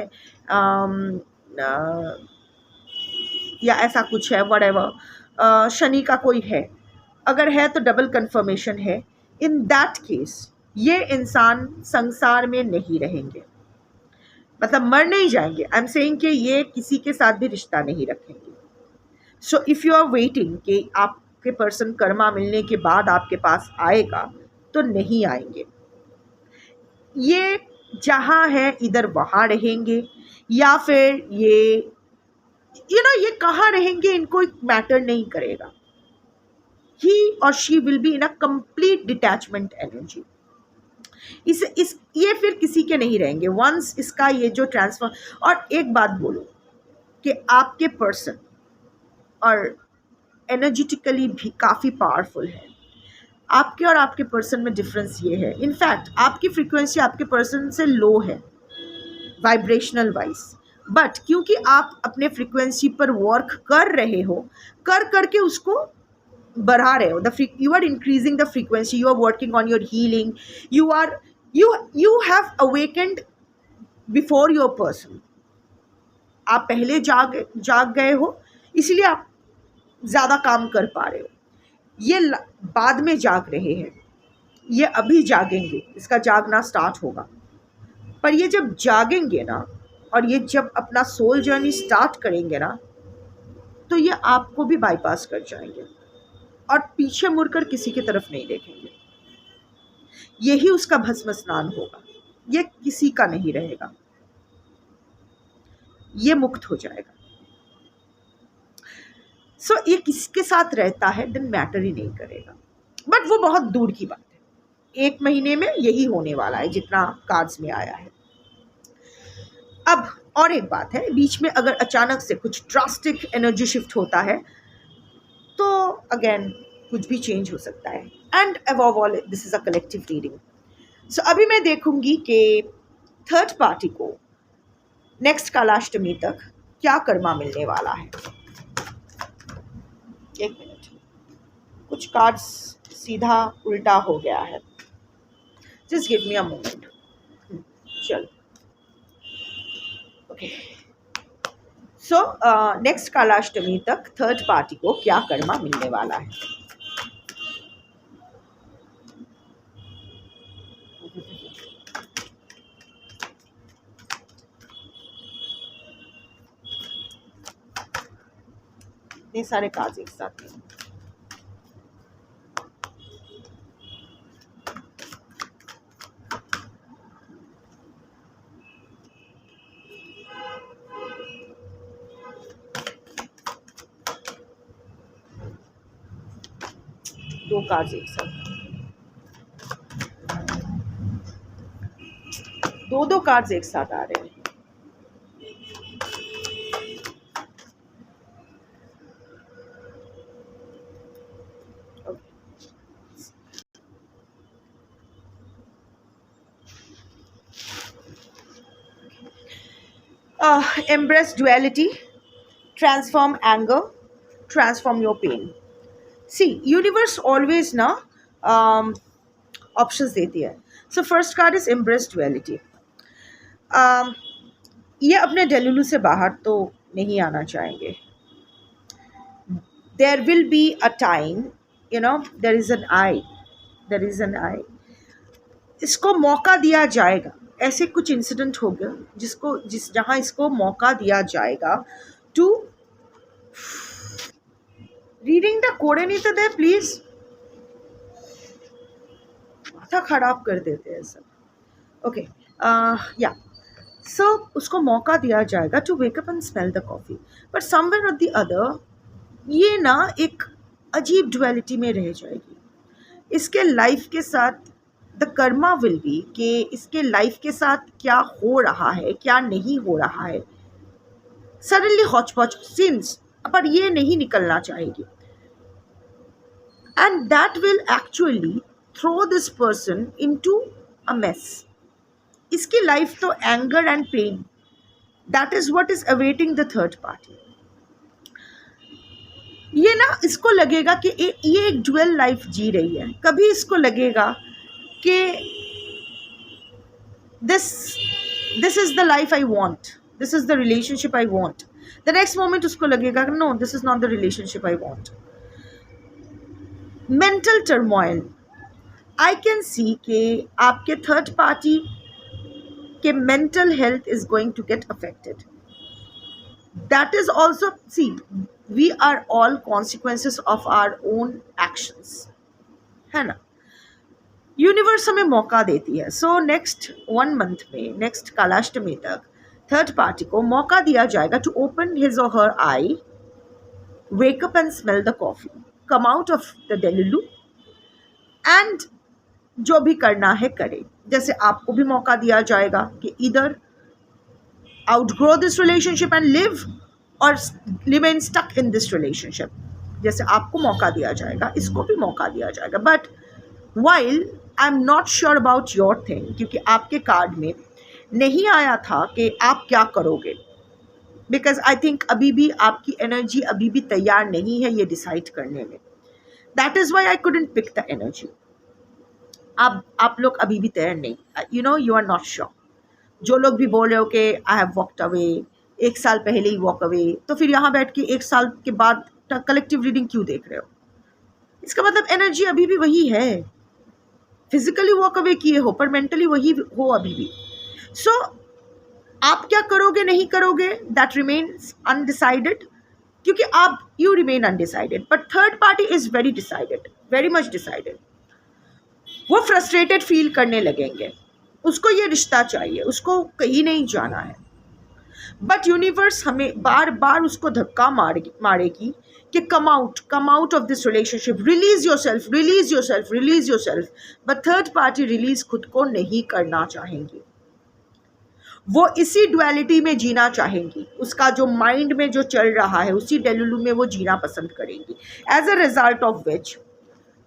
या ऐसा कुछ है, व्हाटएवर, शनि का कोई है। अगर है तो डबल कंफर्मेशन है। इन दैट केस ये इंसान संसार में नहीं रहेंगे। मतलब मर नहीं जाएंगे, आई एम सेइंग कि ये किसी के साथ भी रिश्ता नहीं रखेंगे। So if you are waiting कि आपके पर्सन कर्मा मिलने के बाद आपके पास आएगा, तो नहीं आएंगे। ये जहाँ है इधर वहाँ रहेंगे, या फिर ये कहाँ रहेंगे इनको मैटर नहीं करेगा। ही और she will be in a complete detachment energy. ये फिर किसी के नहीं रहेंगे वंस इसका ये जो ट्रांसफर। और एक बात बोलो कि आपके पर्सन और एनर्जेटिकली भी काफ़ी पावरफुल है। आपके और आपके पर्सन में डिफरेंस ये है, इनफैक्ट आपकी फ्रीक्वेंसी आपके पर्सन से लो है वाइब्रेशनल वाइज, बट क्योंकि आप अपने फ्रीक्वेंसी पर वर्क कर रहे हो, कर करके उसको बढ़ा रहे हो, you are increasing the frequency, you are working on your healing, you have awakened before your person। आप पहले जाग गए हो, इसलिए आप ज़्यादा काम कर पा रहे हो। ये बाद में जाग रहे हैं, ये अभी जागेंगे, इसका जागना स्टार्ट होगा। पर ये जब जागेंगे ना, और ये जब अपना सोल जर्नी स्टार्ट करेंगे ना, तो ये आपको भी बाईपास कर जाएंगे और पीछे मुड़कर किसी की तरफ नहीं देखेंगे। यही उसका भस्म स्नान होगा, ये किसी का नहीं रहेगा, ये मुक्त हो जाएगा। सो ये किसके साथ रहता है देन मैटर ही नहीं करेगा, बट वो बहुत दूर की बात है। 1 महीने में यही होने वाला है जितना कार्ड्स में आया है। अब और एक बात है, बीच में अगर अचानक से कुछ ड्रास्टिक एनर्जी शिफ्ट होता है तो अगेन कुछ भी चेंज हो सकता है। And above all this is a collective reading. So अभी मैं देखूंगी कि थर्ड पार्टी को नेक्स्ट कालाष्टमी तक क्या कर्मा मिलने वाला है। 1 मिनट, कुछ कार्ड्स सीधा उल्टा हो गया है, just give me a moment. चलो ओके। सो नेक्स्ट कालाष्टमी तक थर्ड पार्टी को क्या कर्मा मिलने वाला है। इतने सारे कार्ड एक साथ हैं। दो कार्ड एक साथ, दो कार्ड्स एक साथ आ रहे हैं। Embrace duality, transform anger, transform your pain. See, universe always ना options देती है। So first card is embrace duality. ये अपने डेलुलू से बाहर तो नहीं आना चाहेंगे। There will be a time, there is an I, इसको मौका दिया जाएगा। ऐसे कुछ इंसिडेंट हो गया जहाँ इसको मौका दिया जाएगा टू रीडिंग द कोड। नहीं तो दे प्लीज, माथा खराब कर देते हैं सब। ओके या सो उसको मौका दिया जाएगा to wake up and smell the coffee, but somewhere और द अदर ये ना एक अजीब डुअलिटी में रह जाएगी। इसके लाइफ के साथ द कर्मा विल बी कि इसके लाइफ के साथ क्या हो रहा है क्या नहीं हो रहा है, सडनली हॉच पॉच सीन्स, पर ये नहीं निकलना चाहेगी। And that will actually throw this person into a mess. इसकी लाइफ तो anger and pain, that is what is awaiting the third party. ये ना इसको लगेगा कि ये एक ड्यूअल लाइफ जी रही है। कभी इसको लगेगा कि this is the life I want, this is the relationship I want. The next moment उसको लगेगा no, this is not the relationship I want. Mental turmoil, I can see कि आपके थर्ड पार्टी कि mental health is going to get affected. That is also, see, we are all consequences of our own actions, है ना. Universe हमें मौका देती है. So next 1 month में, नेक्स्ट कालाष्टमी तक थर्ड पार्टी को मौका दिया जाएगा to open his or her eye, wake up and smell the coffee, come out of the delulu and जो भी करना है करे. जैसे आपको भी मौका दिया जाएगा कि इधर outgrow this relationship and leave or remain stuck in this relationship. जैसे आपको मौका दिया जाएगा, इसको भी मौका दिया जाएगा. But while I am not sure about your thing, क्योंकि आपके कार्ड में नहीं आया था कि आप क्या करोगे, बिकॉज आई थिंक अभी भी आपकी एनर्जी अभी भी तैयार नहीं है ये डिसाइड करने में. That is why I couldn't pick the energy. आप लोग अभी भी तैयार नहीं, you know, you are not sure. जो लोग भी बोल रहे हो कि आई हैव वॉकड अवे, 1 साल पहले ही वॉक अवे, तो फिर यहाँ बैठ के 1 साल के बाद कलेक्टिव रीडिंग क्यों देख रहे हो? इसका मतलब एनर्जी अभी भी वही है. फिजिकली वॉक अवे किए हो पर मेंटली वही हो अभी भी. सो आप क्या करोगे नहीं करोगे, दैट रिमेन्स अनडिसाइडेड, क्योंकि आप you remain undecided. But third party is very decided, very much decided. वो फ्रस्ट्रेटेड फील करने लगेंगे, उसको ये रिश्ता चाहिए, उसको कहीं नहीं जाना है. बट यूनिवर्स हमें बार बार उसको धक्का मारेगी कि कम out of this relationship, release yourself, release yourself, release yourself. But third party release खुद को नहीं करना चाहेंगी. वो इसी डुअलिटी में जीना चाहेंगी. उसका जो माइंड में जो चल रहा है उसी डेलुलू में वो जीना पसंद करेंगी. As a result of which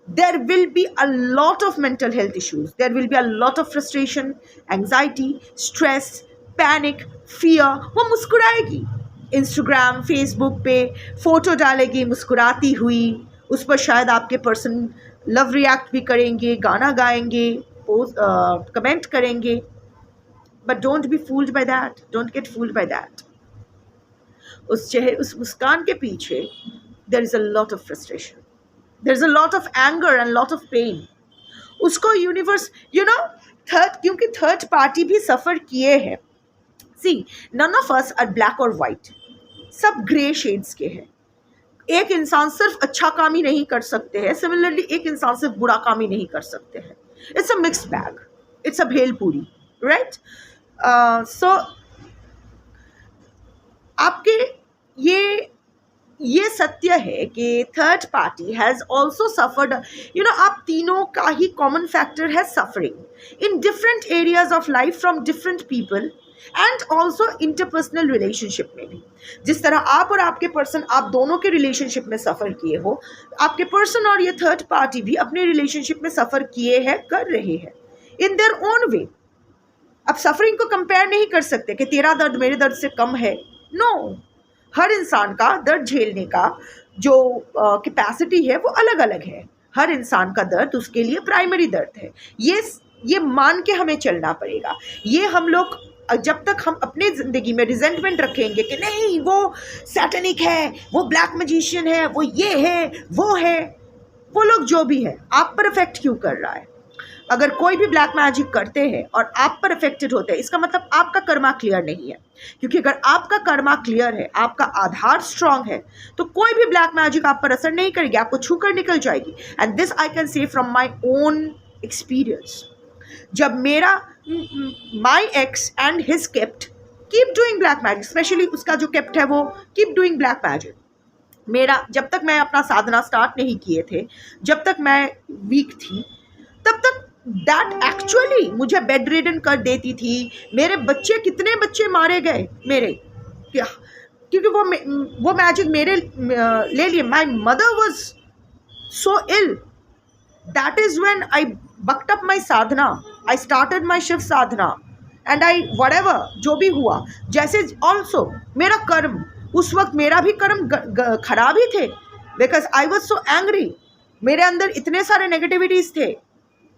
there will be a lot of mental health issues. There will be a lot of frustration, anxiety, stress, panic, fear. वो मुस्कुराएगी, इंस्टाग्राम फेसबुक पे फोटो डालेगी मुस्कुराती हुई, उस पर शायद आपके पर्सन लव रिएक्ट भी करेंगे, गाना गाएंगे, कमेंट करेंगे. But don't be fooled by that, don't get fooled by that. उस चेहरे, उस मुस्कान के पीछे there is a lot of frustration, there is a lot of anger and lot of pain. उसको यूनिवर्स, यू नो, क्योंकि third party भी suffer किए हैं. See, none of us are black और वाइट, सब ग्रे शेड्स के हैं. एक इंसान सिर्फ अच्छा काम ही नहीं कर सकते हैं, सिमिलरली एक इंसान सिर्फ बुरा काम ही नहीं कर सकते हैं. It's a mixed bag, it's a bhelpuri, right. So आपके ये सत्य है कि third party has also suffered, you know, आप तीनों का ही कॉमन फैक्टर है suffering in different areas of life from different people and also interpersonal relationship में भी. जिस तरह आप और आपके पर्सन, आप दोनों के रिलेशनशिप में सफ़र किए हो, आपके पर्सन और ये थर्ड पार्टी भी अपने रिलेशनशिप में सफ़र किए हैं, कर रहे हैं इन देयर ओन वे. अब सफरिंग को कंपेयर नहीं कर सकते कि तेरा दर्द मेरे दर्द से कम है. नो, हर इंसान का दर्द झेलने का जो कैपेसिटी है वो अलग अलग है. हर इंसान का दर्द उसके लिए प्राइमरी दर्द है. ये मान के हमें चलना पड़ेगा. ये हम लोग जब तक हम अपने ज़िंदगी में रिजेंटमेंट रखेंगे कि नहीं वो सैटनिक है, वो ब्लैक मैजिशियन है, वो ये है, वो है, वो लोग जो भी है, आप पर इफेक्ट क्यों कर रहा है? अगर कोई भी ब्लैक मैजिक करते हैं और आप पर इफेक्टेड होते हैं, इसका मतलब आपका कर्मा क्लियर नहीं है. क्योंकि अगर आपका कर्मा क्लियर है, आपका आधार स्ट्रांग है, तो कोई भी ब्लैक मैजिक आप पर असर नहीं करेगी, आपको छूकर निकल जाएगी. And this I can say from my own experience. जब मेरा my ex and his kept keep doing black magic, specially उसका जो केप्ट है वो कीप डूइंग ब्लैक मैजिक. मेरा जब तक मैं अपना साधना स्टार्ट नहीं किए थे, जब तक मैं वीक थी, तब तक दैट एक्चुअली मुझे बेड रिडन कर देती थी. मेरे बच्चे, कितने बच्चे मारे गए मेरे, क्योंकि वो मैजिक मेरे ले लिए. My mother was so ill. That is when I bucked up my sadhana, I started my Shiv sadhana and I whatever जो भी हुआ. जैसे ऑल्सो मेरा कर्म, उस वक्त मेरा भी कर्म खराब ही थे, because I was so angry. मेरे अंदर इतने सारे नेगेटिविटीज़ थे.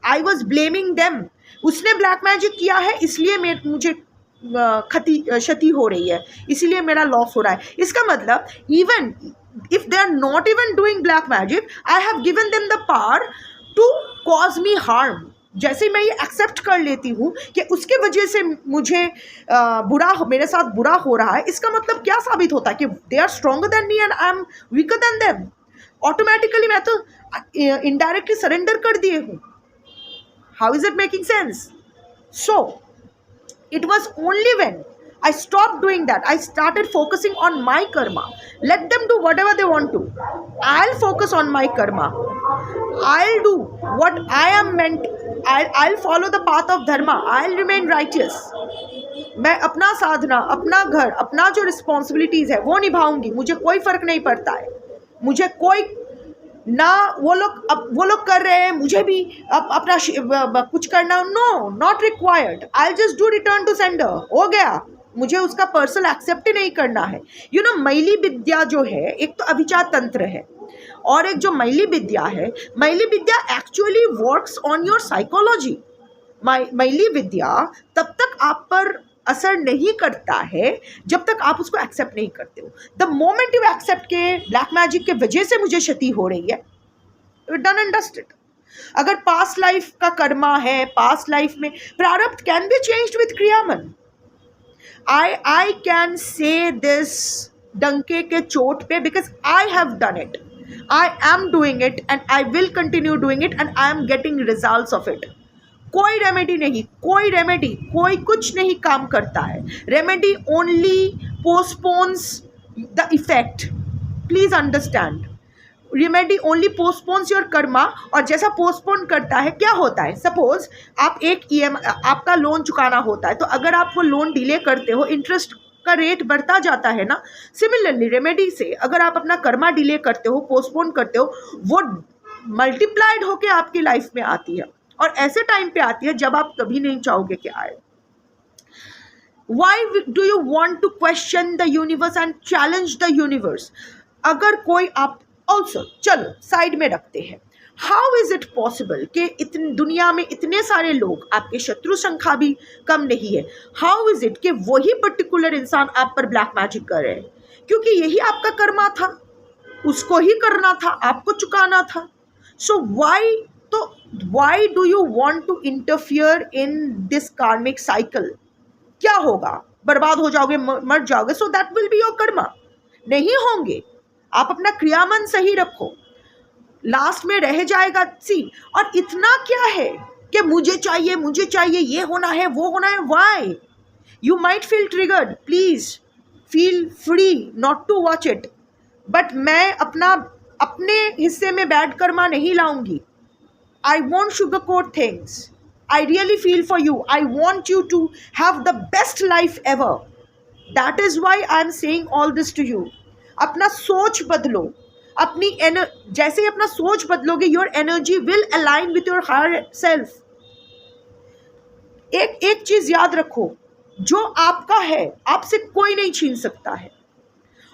I was blaming them. उसने ब्लैक मैजिक किया है इसलिए मुझे क्षति हो रही है, इसीलिए मेरा लॉस हो रहा है. इसका मतलब even if they are not even doing black magic, I have given them the power to cause me harm. जैसे ही मैं ये एक्सेप्ट कर लेती हूँ कि उसके वजह से मुझे मेरे साथ बुरा हो रहा है, इसका मतलब क्या साबित होता है कि they are stronger than me and I am weaker than them. Automatically मैं तो इनडायरेक्टली सरेंडर कर दिए हूँ। How is it making sense? So it was only when I stopped doing that, I started focusing on my karma. Let them do whatever they want to. I'll focus on my karma. I'll do what I am meant. I'll follow the path of dharma. I'll remain righteous. मैं अपना साधना, अपना घर, अपना जो responsibilities है वो निभाऊंगी। मुझे कोई फ़र्क नहीं पड़ता है। मुझे कोई ना वो लोग कर रहे हैं, मुझे भी अपना कुछ करना, no, not required. I just do return to sender, हो गया। मुझे उसका पर्सनल एक्सेप्ट ही नहीं करना है। यू नो, मैली विद्या जो है, एक तो अभिचार तंत्र है और एक जो मैली विद्या है, मैली विद्या actually works on your psychology. मैली विद्या तब तक आप पर असर नहीं करता है जब तक आप उसको एक्सेप्ट नहीं करते हो। द मोमेंट यू एक्सेप्ट के ब्लैक मैजिक के वजह से मुझे क्षति हो रही है, डन एंड डस्टेड। अगर पास्ट लाइफ का कर्मा है, पास्ट लाइफ में prarabdh can be changed with kriyaman. I can say this डंके के चोट पे, because I have done it, I am doing it and I will continue doing it and I am getting results of it. कोई remedy नहीं, कोई remedy, कोई कुछ नहीं काम करता है। Remedy only postpones the effect, please understand. Remedy only postpones your karma, और जैसा पोस्टपोन करता है क्या होता है, सपोज आप आपका लोन चुकाना होता है, तो अगर आप वो लोन डिले करते हो, इंटरेस्ट का रेट बढ़ता जाता है ना। सिमिलरली रेमेडी से अगर आप अपना कर्मा डिले करते हो, पोस्टपोन करते हो, वो मल्टीप्लाइड होके आपकी लाइफ में आती है और ऐसे टाइम पे आती है जब आप कभी नहीं चाहोगे कि आए। Why do you want to question the universe and challenge the universe? अगर कोई आप also चलो साइड में रखते हैं, हाउ इज इट पॉसिबल कि इतनी दुनिया में इतने सारे लोग, आपके शत्रु संख्या भी कम नहीं है, हाउ इज इट कि वही पर्टिकुलर इंसान आप पर ब्लैक मैजिक कर रहे हैं? क्योंकि यही आपका कर्मा था, उसको ही करना था, आपको चुकाना था। सो why do you want to interfere in this karmic cycle? क्या होगा? बर्बाद हो जाओगे, मर जाओगे। so that will be your karma। नहीं होंगे, आप अपना क्रियामन सही रखो, लास्ट में रह जाएगा। सी, और इतना क्या है कि मुझे चाहिए, ये होना है, वो होना है। why? you might feel triggered, please feel free not to watch it, but मैं अपने हिस्से में बैड कर्मा नहीं लाऊंगी। I won't sugarcoat things. I really feel for you. I want you to have the best life ever. That is why I am saying all this to you. अपना सोच बदलो, जैसे ही अपना सोच बदलोगे, your energy will align with your higher self. एक चीज याद रखो, जो आपका है आपसे कोई नहीं छीन सकता है,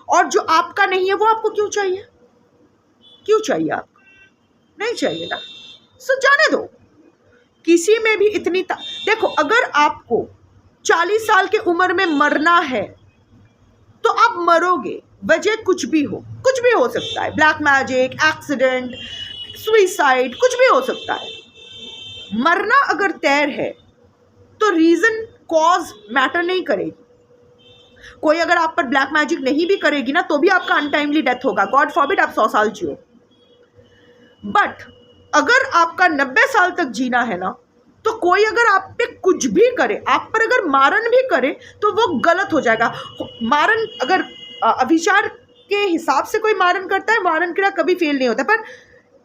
और जो आपका नहीं है वो आपको क्यों चाहिए? क्यों चाहिए? आपको नहीं चाहिए ना, सो जाने दो। किसी में भी इतनी देखो, अगर आपको 40 साल के उम्र में मरना है तो आप मरोगे, वजह कुछ भी हो सकता है, ब्लैक मैजिक, एक्सीडेंट, सुइसाइड, कुछ भी हो सकता है। मरना अगर तय है तो रीजन, कॉज मैटर नहीं करेगी। कोई अगर आप पर ब्लैक मैजिक नहीं भी करेगी ना, तो भी आपका अनटाइमली डेथ होगा। गॉड फॉरबिड आप 100 साल जियो, बट अगर आपका 90 साल तक जीना है ना, तो कोई अगर आप पे कुछ भी करे, आप पर अगर मारन भी करे, तो वो गलत हो जाएगा। मारन अगर अभिचार के हिसाब से कोई मारन करता है, मारन क्रिया कभी फेल नहीं होता। पर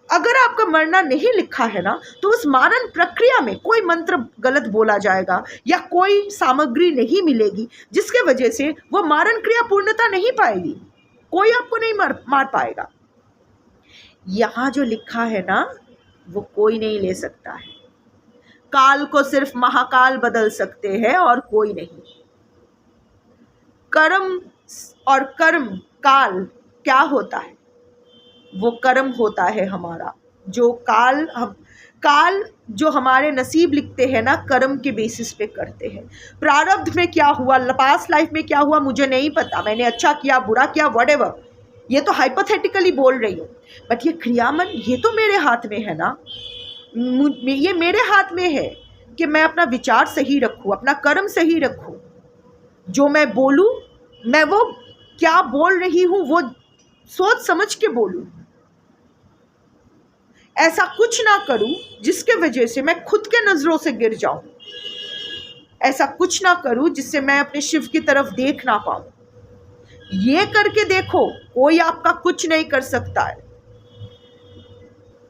अगर आपका मरना नहीं लिखा है ना, तो उस मारन प्रक्रिया में कोई मंत्र गलत बोला जाएगा या कोई सामग्री नहीं मिलेगी, जिसके वजह से वो मारन क्रिया पूर्णता नहीं पाएगी, कोई आपको नहीं मार पाएगा। यहाँ जो लिखा है ना, वो कोई नहीं ले सकता है। काल को सिर्फ महाकाल बदल सकते हैं और कोई नहीं। कर्म और कर्म काल क्या होता है? वो कर्म होता है हमारा, जो काल जो हमारे नसीब लिखते हैं ना, कर्म के बेसिस पे करते हैं। प्रारब्ध में क्या हुआ, पास्ट लाइफ में क्या हुआ, मुझे नहीं पता, मैंने अच्छा किया, बुरा किया, व्हाटएवर, ये तो हाइपोथेटिकली बोल रही हूँ। बट ये क्रियामन, ये तो मेरे हाथ में है ना। ये मेरे हाथ में है कि मैं अपना विचार सही रखूं, अपना कर्म सही रखूं, जो मैं बोलूं मैं वो क्या बोल रही हूं वो सोच समझ के बोलूं, ऐसा कुछ ना करूं जिसके वजह से मैं खुद के नजरों से गिर जाऊं, ऐसा कुछ ना करूं जिससे मैं अपने शिव की तरफ देख ना पाऊं। ये करके देखो, कोई आपका कुछ नहीं कर सकता है।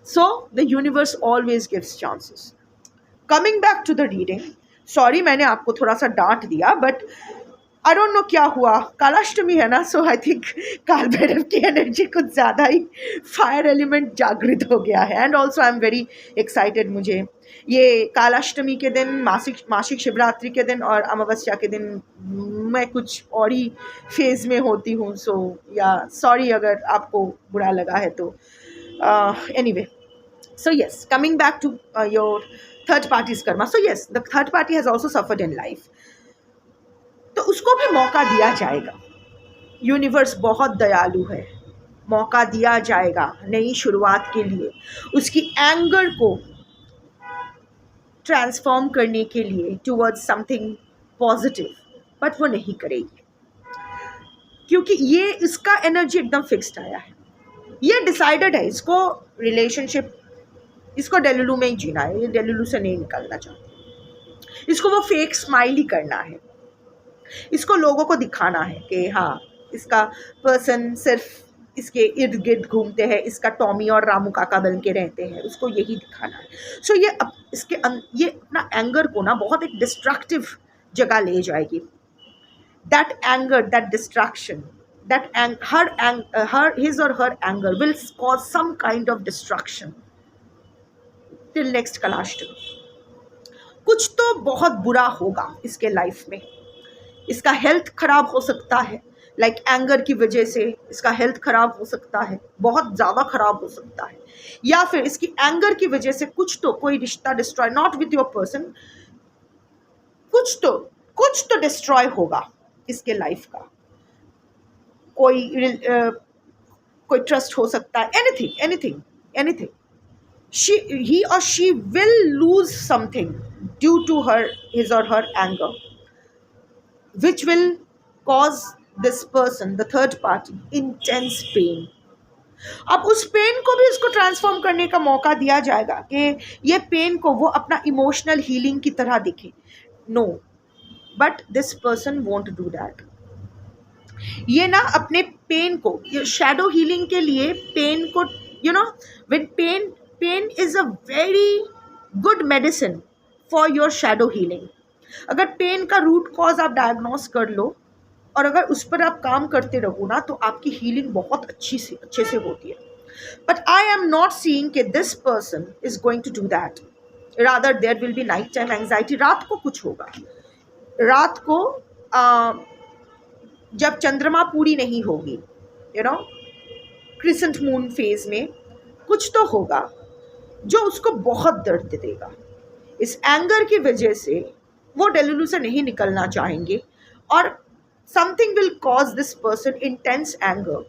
So the universe always gives chances. Coming back to the reading, sorry मैंने आपको थोड़ा सा डांट दिया, बट आई डोंट नो क्या हुआ, कालाष्टमी है ना, सो आई थिंक काल भैरव की एनर्जी कुछ ज़्यादा ही फायर एलिमेंट जागृत हो गया है। And also I am very excited, मुझे ये कालाष्टमी के दिन, मासिक शिवरात्रि के दिन और अमावस्या के दिन मैं कुछ और ही फेज में होती हूँ। सो या सॉरी अगर आपको बुरा लगा है तो anyway. So yes, coming back to your third party's karma. So yes, the third party has also suffered in life. तो उसको भी मौका दिया जाएगा। यूनिवर्स बहुत दयालु है, मौका दिया जाएगा नई शुरुआत के लिए, उसकी एंगर को ट्रांसफॉर्म करने के लिए टुवर्ड्स समथिंग पॉजिटिव, बट वो नहीं करेगी क्योंकि ये इसका एनर्जी एकदम फिक्स्ड आया है, ये डिसाइडेड है, इसको रिलेशनशिप, इसको डेलुलू में ही जीना है, ये डेलुलू से नहीं निकलना चाहती, इसको वो फेक स्माइल ही करना है, इसको लोगों को दिखाना है कि हाँ इसका पर्सन सिर्फ इसके इर्द गिर्द घूमते हैं, इसका टॉमी और रामू काका बन के रहते हैं, उसको यही दिखाना है। सो ये ये अपना एंगर को ना बहुत एक डिस्ट्रक्टिव जगह ले जाएगी। That anger, that distraction, his or her anger will cause some kind of destruction till next कलाष्टमी। कुछ तो बहुत बुरा होगा इसके लाइफ में, इसका हेल्थ खराब हो सकता है, लाइक एंगर की वजह से इसका हेल्थ खराब हो सकता है, बहुत ज़्यादा खराब हो सकता है, या फिर इसकी एंगर की वजह से कुछ तो कोई रिश्ता destroy, not with your person, कुछ तो डिस्ट्रॉय होगा इसके लाइफ का, कोई ट्रस्ट हो सकता है, anything he or she will lose something due to his or her anger, which will cause this person, the third party, intense pain. अब उस पेन को भी उसको ट्रांसफॉर्म करने का मौका दिया जाएगा कि ये पेन को वो अपना इमोशनल हीलिंग की तरह दिखे। No, but this person won't do that. ये ना अपने पेन को, शैडो हीलिंग के लिए पेन को, you know, when pain is a very good medicine for your shadow healing. अगर पेन का रूट कॉज आप डायग्नोस कर लो और अगर उस पर आप काम करते रहो ना, तो आपकी हीलिंग बहुत अच्छे से होती है। But I am not seeing कि this person is going to do that, rather there will be night time anxiety. रात को कुछ होगा, रात को जब चंद्रमा पूरी नहीं होगी, you know, crescent moon phase में कुछ तो होगा जो उसको बहुत दर्द देगा। इस एंगर की वजह से वो डेलुलू से नहीं निकलना चाहेंगे और something will cause this person intense anger,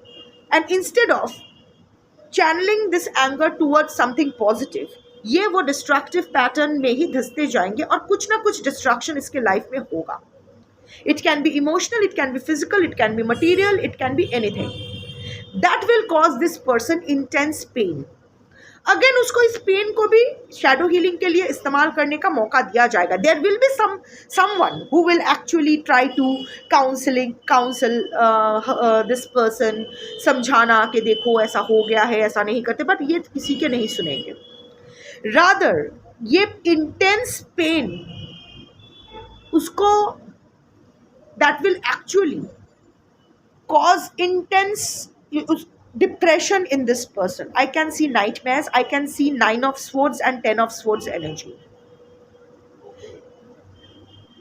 and instead of channelling this anger towards something positive, ये वो डिस्ट्रक्टिव पैटर्न में ही धंसते जाएंगे और कुछ ना कुछ डिस्ट्रक्शन इसके लाइफ में होगा। It can be emotional, it can be physical, it can be material, it can be anything. That will cause this person intense pain. Again उसको इस पेन को भी शैडो हीलिंग के लिए इस्तेमाल करने का मौका दिया जाएगा। There will be someone who will actually try to counsel this person, समझाना कि देखो ऐसा हो गया है, ऐसा नहीं करते, बट ये किसी के नहीं सुनेंगे। रादर ये इंटेंस पेन उसको that will actually cause intense depression in this person. I can see nightmares, I can see 9 of swords and 10 of swords energy.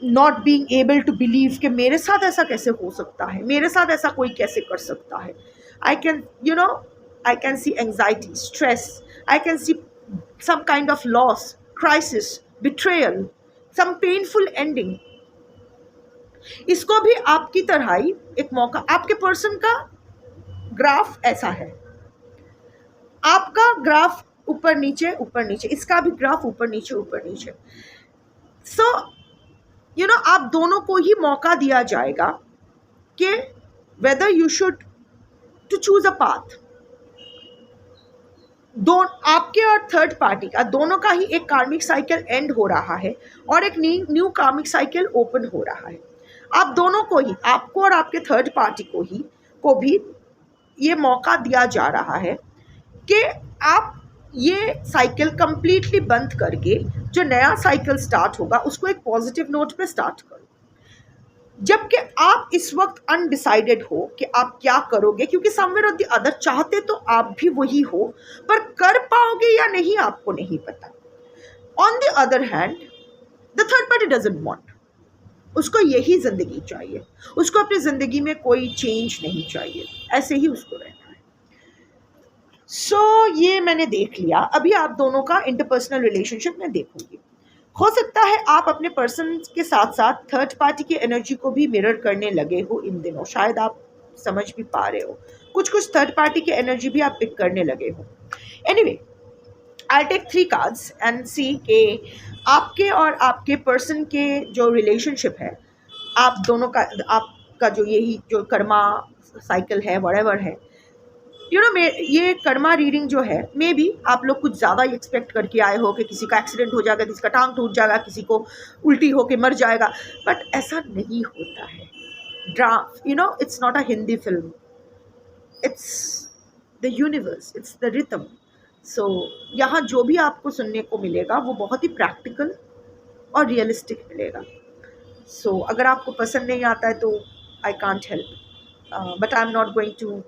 Not being able to believe कि मेरे साथ ऐसा कैसे हो सकता है, मेरे साथ ऐसा कोई कैसे कर सकता है। I can see anxiety, stress, I can see some kind of loss, crisis, betrayal, some painful ending. इसको भी आपकी तरह ही एक मौका, आपके पर्सन का ग्राफ ऐसा है, आपका ग्राफ ऊपर नीचे ऊपर नीचे, इसका भी ग्राफ ऊपर नीचे। सो आप दोनों को ही मौका दिया जाएगा कि whether you should to choose a path. आपके और थर्ड पार्टी का दोनों का ही एक कार्मिक साइकिल एंड हो रहा है और एक न्यू कार्मिक साइकिल ओपन हो रहा है। आप दोनों को ही, आपको और आपके थर्ड पार्टी को भी ये मौका दिया जा रहा है कि आप ये साइकिल कंप्लीटली बंद करके जो नया साइकिल स्टार्ट होगा उसको एक पॉजिटिव नोट पे स्टार्ट करो। जबकि आप इस वक्त अनडिसाइडेड हो कि आप क्या करोगे, क्योंकि समवेयर ऑफ द अदर चाहते तो आप भी वही हो, पर कर पाओगे या नहीं आपको नहीं पता। On the other hand the third party doesn't want, उसको यही जिंदगी चाहिए, उसको अपनी जिंदगी में कोई चेंज नहीं चाहिए, ऐसे ही उसको रहना है। सो ये मैंने देख लिया। अभी आप दोनों का इंटरपर्सनल रिलेशनशिप मैं देखूंगी। हो सकता है आप अपने पर्सन के साथ साथ थर्ड पार्टी की एनर्जी को भी मिरर करने लगे हो इन दिनों, शायद आप समझ भी पा रहे हो, कुछ थर्ड पार्टी की एनर्जी भी आप पिक करने लगे हो। Anyway, I take 3 cards and see के आपके और आपके पर्सन के जो रिलेशनशिप है, आप दोनों का, आपका जो यही जो कर्मा साइकिल है, व्हाटएवर है, ये कर्मा रीडिंग जो है, मे बी आप लोग कुछ ज़्यादा एक्सपेक्ट करके आए हो कि किसी का एक्सीडेंट हो जाएगा, किसी का टांग टूट जाएगा, किसी को उल्टी होके मर जाएगा, बट ऐसा नहीं होता है। It's not a Hindi film, it's the universe, it's the rhythm. So यहाँ जो भी आपको सुनने को मिलेगा वो बहुत ही प्रैक्टिकल और रियलिस्टिक मिलेगा। सो अगर आपको पसंद नहीं आता है तो I can't help, but I am not going to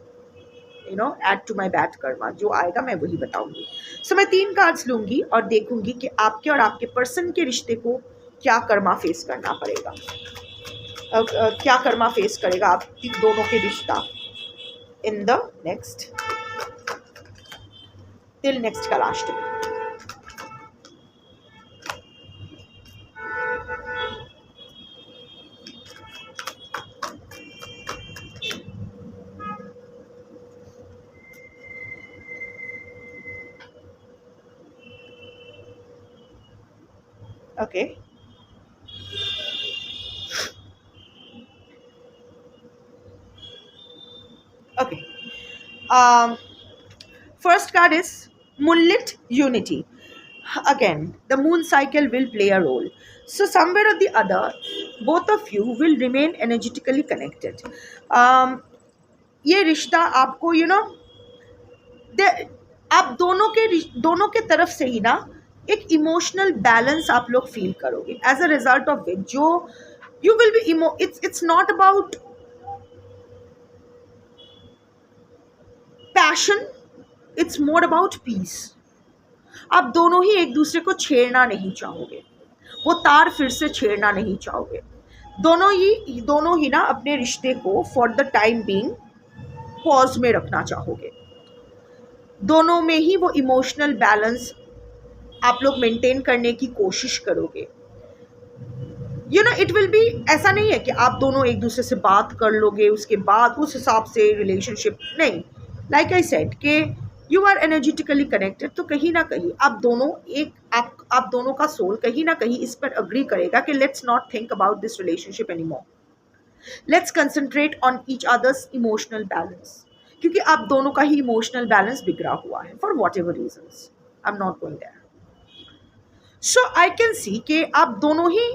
add to my bad Karma. जो आएगा मैं वही बताऊंगी। सो मैं 3 कार्ड्स लूंगी और देखूंगी कि आपके और आपके पर्सन के रिश्ते को क्या कर्मा फेस करना पड़ेगा, क्या कर्मा फेस करेगा आप दोनों के रिश्ता in the next, till next Kalashtami. Okay. Okay. First card is Moonlit Unity. Again, the moon cycle will play a role. So somewhere or the other, both of you will remain energetically connected. ये रिश्ता आपको आप दोनों के तरफ से ही ना एक इमोशनल बैलेंस आप लोग फील करोगे, as a result of which जो you will be it's not about passion, it's more about peace. आप दोनों ही एक दूसरे को छेड़ना नहीं चाहोगे, वो तार फिर से छेड़ना नहीं चाहोगे। दोनों ही ना अपने रिश्ते को for the time being pause में रखना चाहोगे। दोनों में ही वो इमोशनल बैलेंस आप लोग मेंटेन करने की कोशिश करोगे। इट विल बी, ऐसा नहीं है कि आप दोनों एक दूसरे से बात कर लोगे उसके बाद उस हिसाब से रिलेशनशिप, नहीं। लाइक आई सेड कि यू आर एनर्जेटिकली कनेक्टेड, तो कहीं ना कहीं आप दोनों का सोल कहीं ना कहीं इस पर अग्री करेगा कि let's not think about this relationship any more, let's concentrate on each others emotional balance, क्योंकि आप दोनों का ही इमोशनल बैलेंस बिगड़ा हुआ है for whatever reasons. I am not going there. So I can see कि आप दोनों ही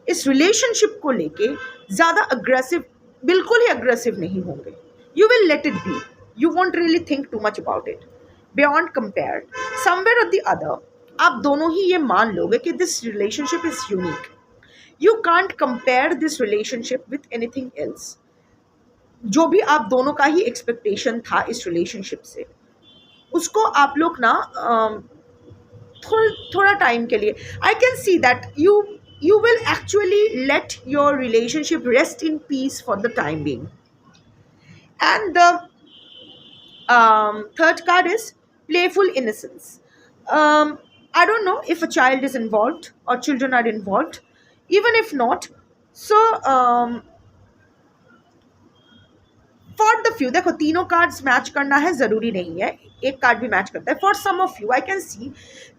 इस रिलेशनशिप को लेके ज़्यादा अग्रेसिव, बिल्कुल ही अग्रेसिव नहीं होंगे। You will let it be, you want really think too much about it beyond compare. Somewhere और द अदर आप दोनों ही ये मान लोगे कि this relationship is unique, you can't compare this relationship with anything else. जो भी आप दोनों का ही एक्सपेक्टेशन था इस रिलेशनशिप से, उसको आप लोग ना थोड़ा टाइम के लिए, आई can see that you will actually let your relationship rest in peace for the time being. And the third card is playful innocence. I don't know if a child is involved or children are involved. Even if not, so for the few, देखो तीनों cards match करना है ज़रूरी नहीं है, एक card भी match करता है. For some of you I can see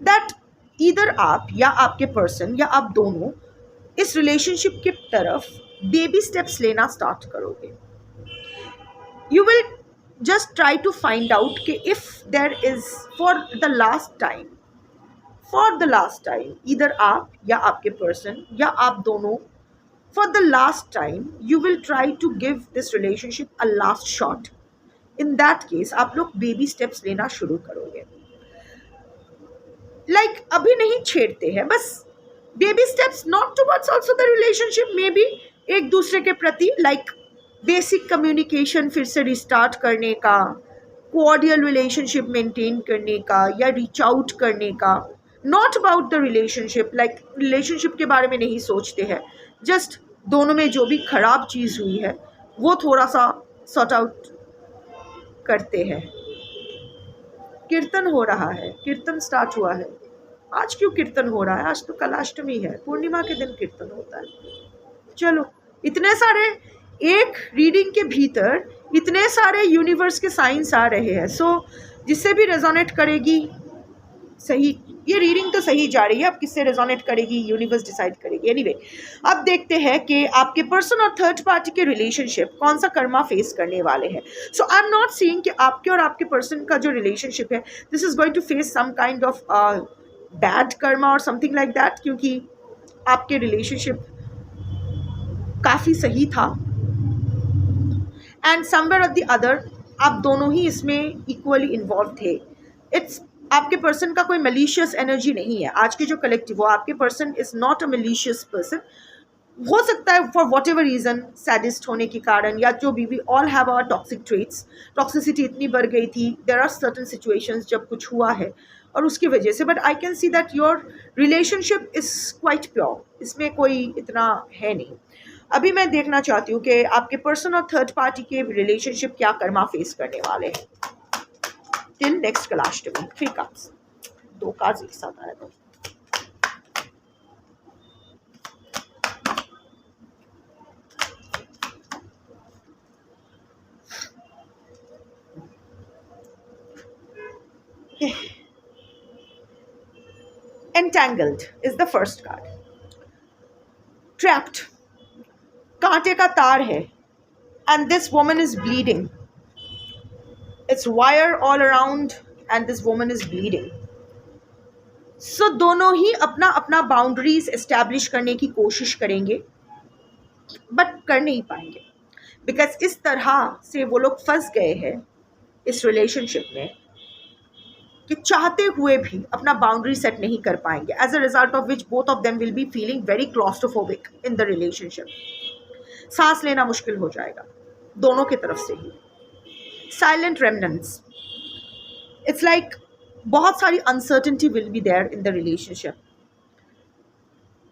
that either आप या आपके पर्सन या आप दोनों इस रिलेशनशिप की तरफ बेबी स्टेप्स लेना स्टार्ट करोगे. You will just try to find out कि if there is for the last time either आप या आपके पर्सन या आप दोनों for the last time you will try to give this relationship a last shot. In that case आप लोग baby steps लेना शुरू करोगे. Like अभी नहीं छेड़ते हैं, बस baby steps not towards also the relationship, maybe एक दूसरे के प्रति like basic communication फिर से restart करने का, cordial relationship maintain करने का या reach out करने का. Not about the relationship, like relationship के बारे में नहीं सोचते हैं, जस्ट दोनों में जो भी खराब चीज़ हुई है वो थोड़ा सा सॉर्ट आउट करते हैं. कीर्तन हो रहा है, कीर्तन स्टार्ट हुआ है. आज क्यों कीर्तन हो रहा है? आज तो कलाष्टमी है, पूर्णिमा के दिन कीर्तन होता है. चलो, इतने सारे एक रीडिंग के भीतर इतने सारे यूनिवर्स के साइंस आ रहे हैं. सो जिससे भी रेजोनेट करेगी सही, ये रीडिंग तो सही जा रही है, अब किससे रेजोनेट करेगी यूनिवर्स डिसाइड करेगी. एनीवे, अब देखते हैं कि आपके पर्सन और थर्ड पार्टी के रिलेशनशिप कौन सा कर्मा फेस करने वाले हैं. So I am not seeing कि आपके और आपके पर्सन का जो रिलेशनशिप है this is going to face some kind of bad karma और समथिंग लाइक दैट, क्योंकि आपके रिलेशनशिप काफ़ी सही था and somewhere of the other आप दोनों ही इसमें इक्वली इन्वॉल्व थे. इट्स आपके पर्सन का कोई मलिशियस एनर्जी नहीं है. आज के जो कलेक्टिव वो आपके person is not a malicious person. हो सकता है for whatever reason, sadist होने के कारण या जो भी, we all have our toxic traits. Toxicity इतनी बढ़ गई थी, देयर आर सर्टन सिचुएशंस जब कुछ हुआ है और उसकी वजह से. But I can see that your relationship is quite pure, इसमें कोई इतना है नहीं. अभी मैं देखना चाहती हूँ कि आपके पर्सन और थर्ड पार्टी के रिलेशनशिप क्या कर्मा फेस करने वाले हैं टिल नेक्स्ट कलाष्टमी. 3 कार्ड्स, 2 कार्ड्स एक साथ आए. Entangled is the first card. Trapped, कांटे का तार है, and this woman is bleeding. It's wire all around and this woman is bleeding. So दोनों ही अपना अपना बाउंड्रीज एस्टैब्लिश करने की कोशिश करेंगे बट कर नहीं पाएंगे, बिकॉज इस तरह से वो लोग फंस गए हैं इस रिलेशनशिप में कि चाहते हुए भी अपना बाउंड्री सेट नहीं कर पाएंगे. As a result of which both of them will be feeling very claustrophobic in the relationship. सांस लेना मुश्किल हो जाएगा दोनों की तरफ से ही. साइलेंट रेमनेंट्स, इट्स लाइक बहुत सारी uncertainty will be there in the relationship.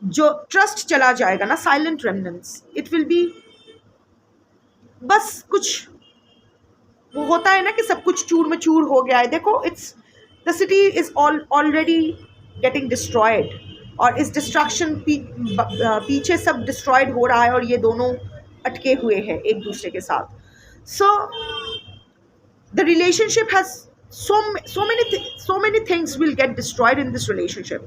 जो ट्रस्ट चला जाएगा ना, silent remnants, it will be बस कुछ वो होता है ना कि सब कुछ चूर में चूर हो गया है. देखो, it's the city is already getting destroyed और इस डिस्ट्रक्शन पीछे सब डिस्ट्रॉयड हो रहा है और ये दोनों अटके हुए हैं एक दूसरे के साथ. So the relationship has so many things will get destroyed in this relationship.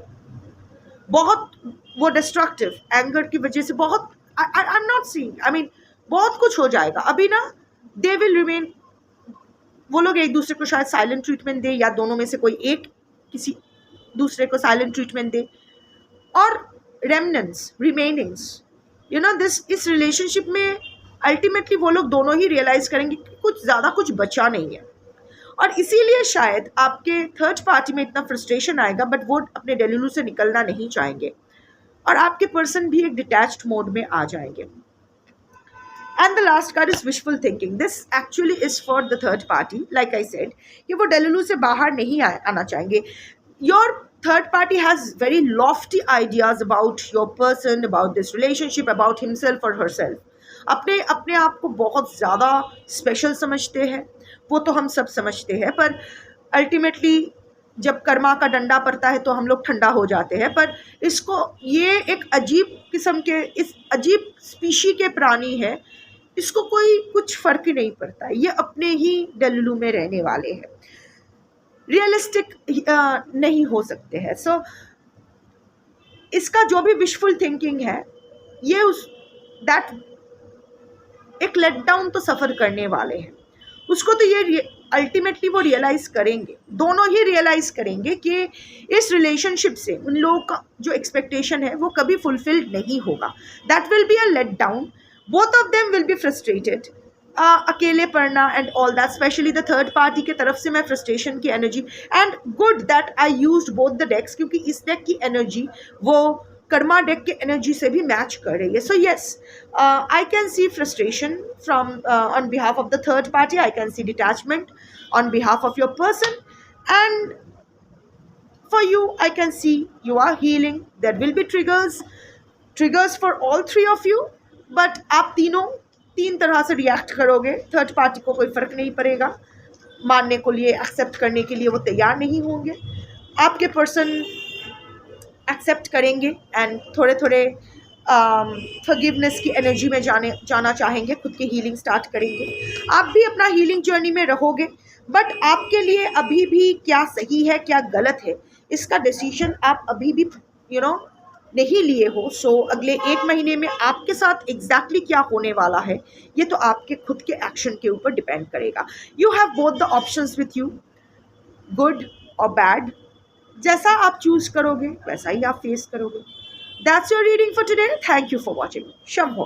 बहुत वो डिस्ट्रक्टिव एंगर की वजह से बहुत आई am not seeing, I mean बहुत कुछ हो जाएगा. अभी ना दे विल रिमेन, वो लोग एक दूसरे को शायद साइलेंट ट्रीटमेंट दे या दोनों में से कोई एक किसी दूसरे को साइलेंट ट्रीटमेंट दे. और remnants, remainings, you know this, इस रिलेशनशिप में अल्टीमेटली वो लोग दोनों ही रियलाइज करेंगे कि कुछ ज़्यादा कुछ बचा नहीं है और इसीलिए शायद आपके थर्ड पार्टी में इतना फ्रस्ट्रेशन आएगा बट वो अपने डेल्यूलू से निकलना नहीं चाहेंगे और आपके पर्सन भी एक डिटैच्ड मोड में आ जाएंगे. And the last card is wishful thinking. This actually is for the third party. Like I said कि वो डेल्यूलू से बाहर नहीं आना चाहेंगे. Your third party has very Lofty ideas about your person, about this relationship, about himself और herself. अपने आप को बहुत ज़्यादा स्पेशल समझते हैं, वो तो हम सब समझते हैं, पर अल्टीमेटली जब कर्मा का डंडा पड़ता है तो हम लोग ठंडा हो जाते हैं. पर इसको, ये एक अजीब किस्म के, इस अजीब स्पीशी के प्राणी है इसको कोई कुछ फ़र्क ही नहीं पड़ता है, ये अपने ही डेलुलू में रहने वाले हैं, रियलिस्टिक नहीं हो सकते हैं। सो इसका जो भी विशफुल थिंकिंग है, ये उस दैट एक लेट डाउन तो सफ़र करने वाले हैं, उसको तो ये अल्टीमेटली वो रियलाइज़ करेंगे, दोनों ही रियलाइज़ करेंगे कि इस रिलेशनशिप से उन लोगों का जो एक्सपेक्टेशन है वो कभी फुलफिल्ड नहीं होगा। That will be a let down, both of them will be frustrated, अकेले पड़ना and all that, specially the third party के तरफ से मैं फ्रस्ट्रेशन की energy, and good that I used both the decks, क्योंकि इस डेक की एनर्जी वो कर्मा डेक के एनर्जी से भी मैच कर रही है। So yes, I can C frustration from on behalf of the third party, I can C detachment on behalf of your person, and for you I can see you are healing. There will be triggers for all three of you, but आप तीनों तीन तरह से react करोगे। Third party को कोई फ़र्क नहीं पड़ेगा, मानने को लिए, एक्सेप्ट करने के लिए वो तैयार नहीं होंगे। आपके पर्सन एक्सेप्ट करेंगे एंड थोड़े थोड़े फॉरगिवनेस की एनर्जी में जाना चाहेंगे, खुद की हीलिंग स्टार्ट करेंगे। आप भी अपना हीलिंग जर्नी में रहोगे, बट आपके लिए अभी भी क्या सही है क्या गलत है इसका डिसीजन आप अभी भी नहीं लिए हो। सो अगले 1 महीने में आपके साथ एग्जैक्टली क्या होने वाला है ये तो आपके खुद के एक्शन के ऊपर डिपेंड करेगा। You have both the options with you, good और बैड, जैसा आप चूज करोगे वैसा ही आप फेस करोगे। That's your reading for today. Thank you for watching. Shambho.